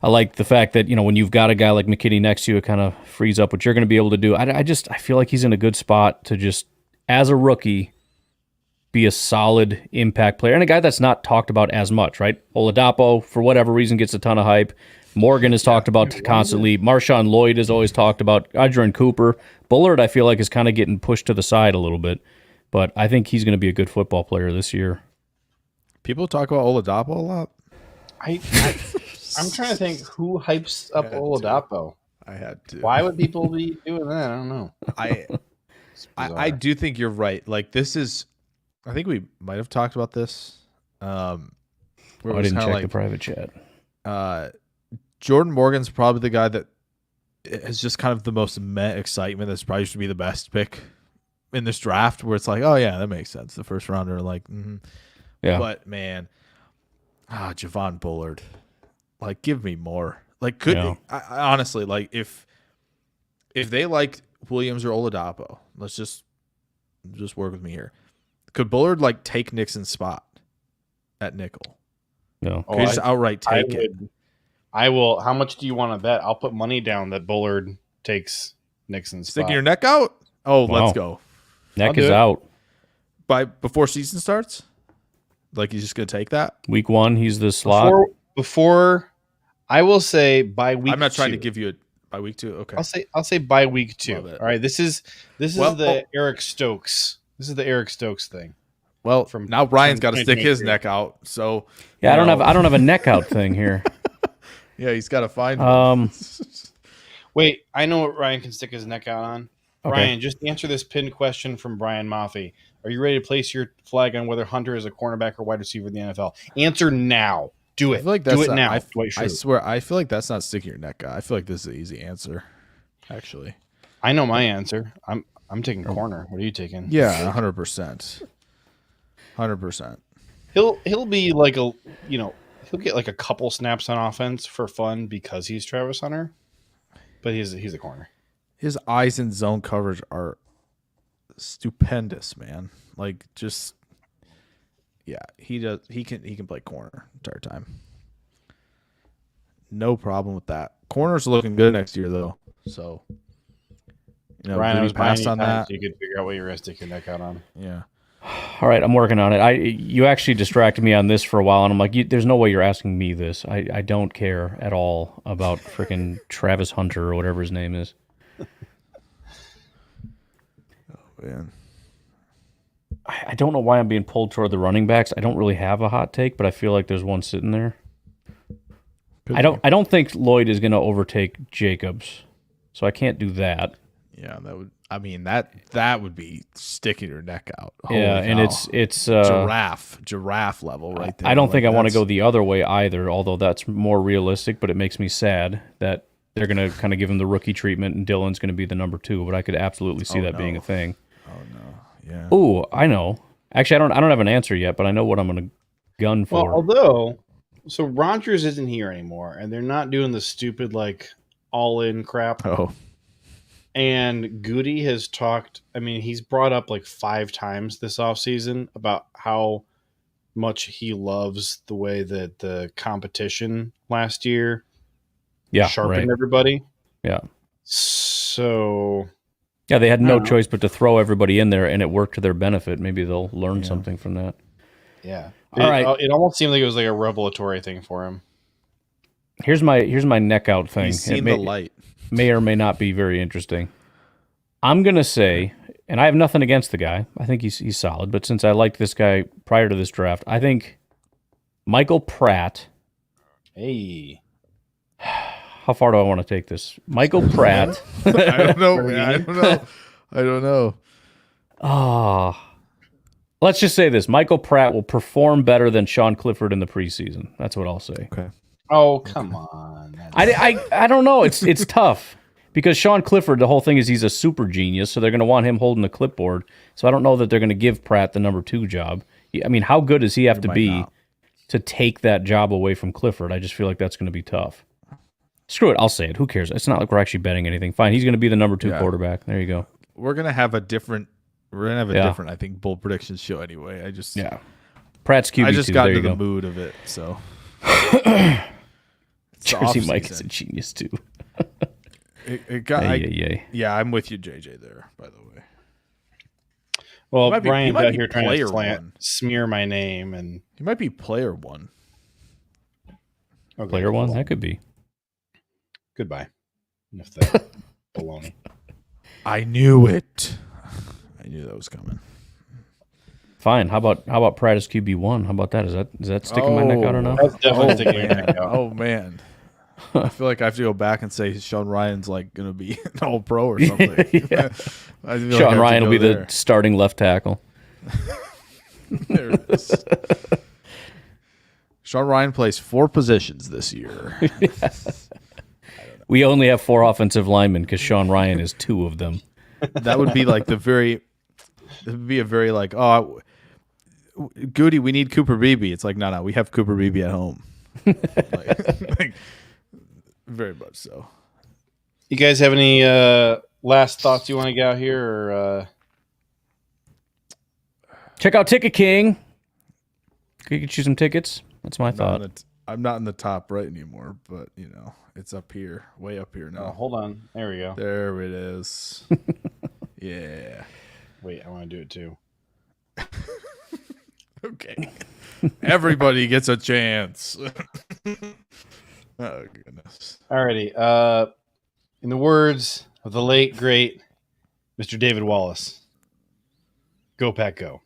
I like the fact that, when you've got a guy like McKinney next to you, it kind of frees up what you're going to be able to do. I feel like he's in a good spot to just, as a rookie, be a solid impact player. And a guy that's not talked about as much, right? Oladapo, for whatever reason, gets a ton of hype. Morgan is talked about constantly. Marshawn Lloyd is always talked about. Edgerrin Cooper. Bullard, I feel like, is kind of getting pushed to the side a little bit. But I think he's going to be a good football player this year. People talk about Oladapo a lot. I'm trying to think who hypes up Oladapo. I had to. Why would people be doing that? I don't know. I do think you're right. Like, this is, I think we might have talked about this. I didn't check the private chat. Jordan Morgan's probably the guy that is just kind of the most excitement. That's probably should be the best pick in this draft, where it's like, oh yeah, that makes sense. The first rounder, like, yeah. But man, Javon Bullard, like, give me more. Like, I honestly, like, if they liked Williams or Oladapo, let's just work with me here. Could Bullard, like, take Nixon's spot at nickel? No. Could he just outright take it? I will. How much do you want to bet? I'll put money down that Bullard takes Nixon's spot. Sticking your neck out? Oh, wow. Let's go. Neck is out. Before season starts? Like he's just going to take that? Week 1, he's the slot. Before I will say by week 2. I'm not trying to give you by week 2. Okay. I'll say by week 2. All right. This is the Eric Stokes. This is the Eric Stokes thing. Well, now Ryan's got to stick his neck out. So yeah, I don't have a neck out thing here. Yeah, he's got to find one. Wait, I know what Ryan can stick his neck out on. Okay. Ryan, just answer this pinned question from Brian Maffey. Are you ready to place your flag on whether Hunter is a cornerback or wide receiver in the NFL? Answer now. Do it. I feel like that's Do it now. I swear, I feel like that's not sticking your neck out. I feel like this is an easy answer, actually. I know my answer. I'm taking corner. What are you taking? Yeah, 100%. 100%. He'll be like he'll get like a couple snaps on offense for fun because he's Travis Hunter, but he's a corner. His eyes in zone coverage are stupendous, man. Like just he can play corner entire time. No problem with that. Corner's looking good next year though. So Ryan, I was passed on that. So you could figure out what you're gonna stick your neck out on. Yeah. All right, I'm working on it. You actually distracted me on this for a while, and I'm like, there's no way you're asking me this. I don't care at all about freaking Travis Hunter or whatever his name is. Oh man. I don't know why I'm being pulled toward the running backs. I don't really have a hot take, but I feel like there's one sitting there. I don't think Lloyd is going to overtake Jacobs, so I can't do that. Yeah, that would be sticking your neck out. Holy yeah, cow. And it's giraffe level right there. I don't think I want to go the other way either, although that's more realistic. But it makes me sad that they're going to kind of give him the rookie treatment, and Dylan's going to be the number 2. But I could absolutely see that being a thing. Oh no. Yeah. Ooh, I know. Actually, I don't have an answer yet, but I know what I'm going to gun for. Well, although, so Rodgers isn't here anymore, and they're not doing the stupid like all-in crap. Oh. And Goody has talked. I mean, he's brought up like 5 times this offseason about how much he loves the way that the competition last year sharpened everybody. Yeah. So. Yeah, they had no choice but to throw everybody in there, and it worked to their benefit. Maybe they'll learn something from that. Yeah. All right. It almost seemed like it was like a revelatory thing for him. Here's my neck out thing. He's seen the light. May or may not be very interesting. I'm gonna say, and I have nothing against the guy. I think he's solid. But since I liked this guy prior to this draft, I think Michael Pratt. Hey. How far do I want to take this? Michael Pratt. I don't know. I don't know. Let's just say this. Michael Pratt will perform better than Sean Clifford in the preseason. That's what I'll say. Okay. Oh, come on. I don't know. It's tough because Sean Clifford, the whole thing is he's a super genius, so they're going to want him holding the clipboard. So I don't know that they're going to give Pratt the number 2 job. I mean, how good does he have to be to take that job away from Clifford? I just feel like that's going to be tough. Screw it. I'll say it. Who cares? It's not like we're actually betting anything. Fine. He's going to be the number 2 quarterback. There you go. We're going to have a different, I think, bold predictions show anyway. Pratt's QB2. I just got into the mood of it, so. Jersey Mike is a genius, too. Yeah, I'm with you, JJ, there, by the way. Well, Brian's out here trying to smear my name. And he might be player 1. Okay, player 1? That could be. Goodbye. Enough of that baloney. I knew it. I knew that was coming. Fine. How about Pratt as QB1? How about that? Is that sticking my neck out or not? That's definitely sticking your neck out. Oh man. I feel like I have to go back and say Sean Ryan's like going to be an All-Pro or something. Sean Ryan will be the starting left tackle. There it is. Sean Ryan plays 4 positions this year. We only have 4 offensive linemen because Sean Ryan is 2 of them. That would be like it would be a very like, oh, Goody, we need Cooper Beebe. It's like, no, we have Cooper Beebe at home. like, very much so. You guys have any last thoughts you want to get out here? Or check out Ticket King. You can choose some tickets. That's my thought. I'm not in the top right anymore, but it's up here, way up here now. Oh, hold on. There we go. There it is. Yeah. Wait, I want to do it too. Okay. Everybody gets a chance. Oh, goodness. Alrighty. In the words of the late, great Mr. David Wallace, go Pack go.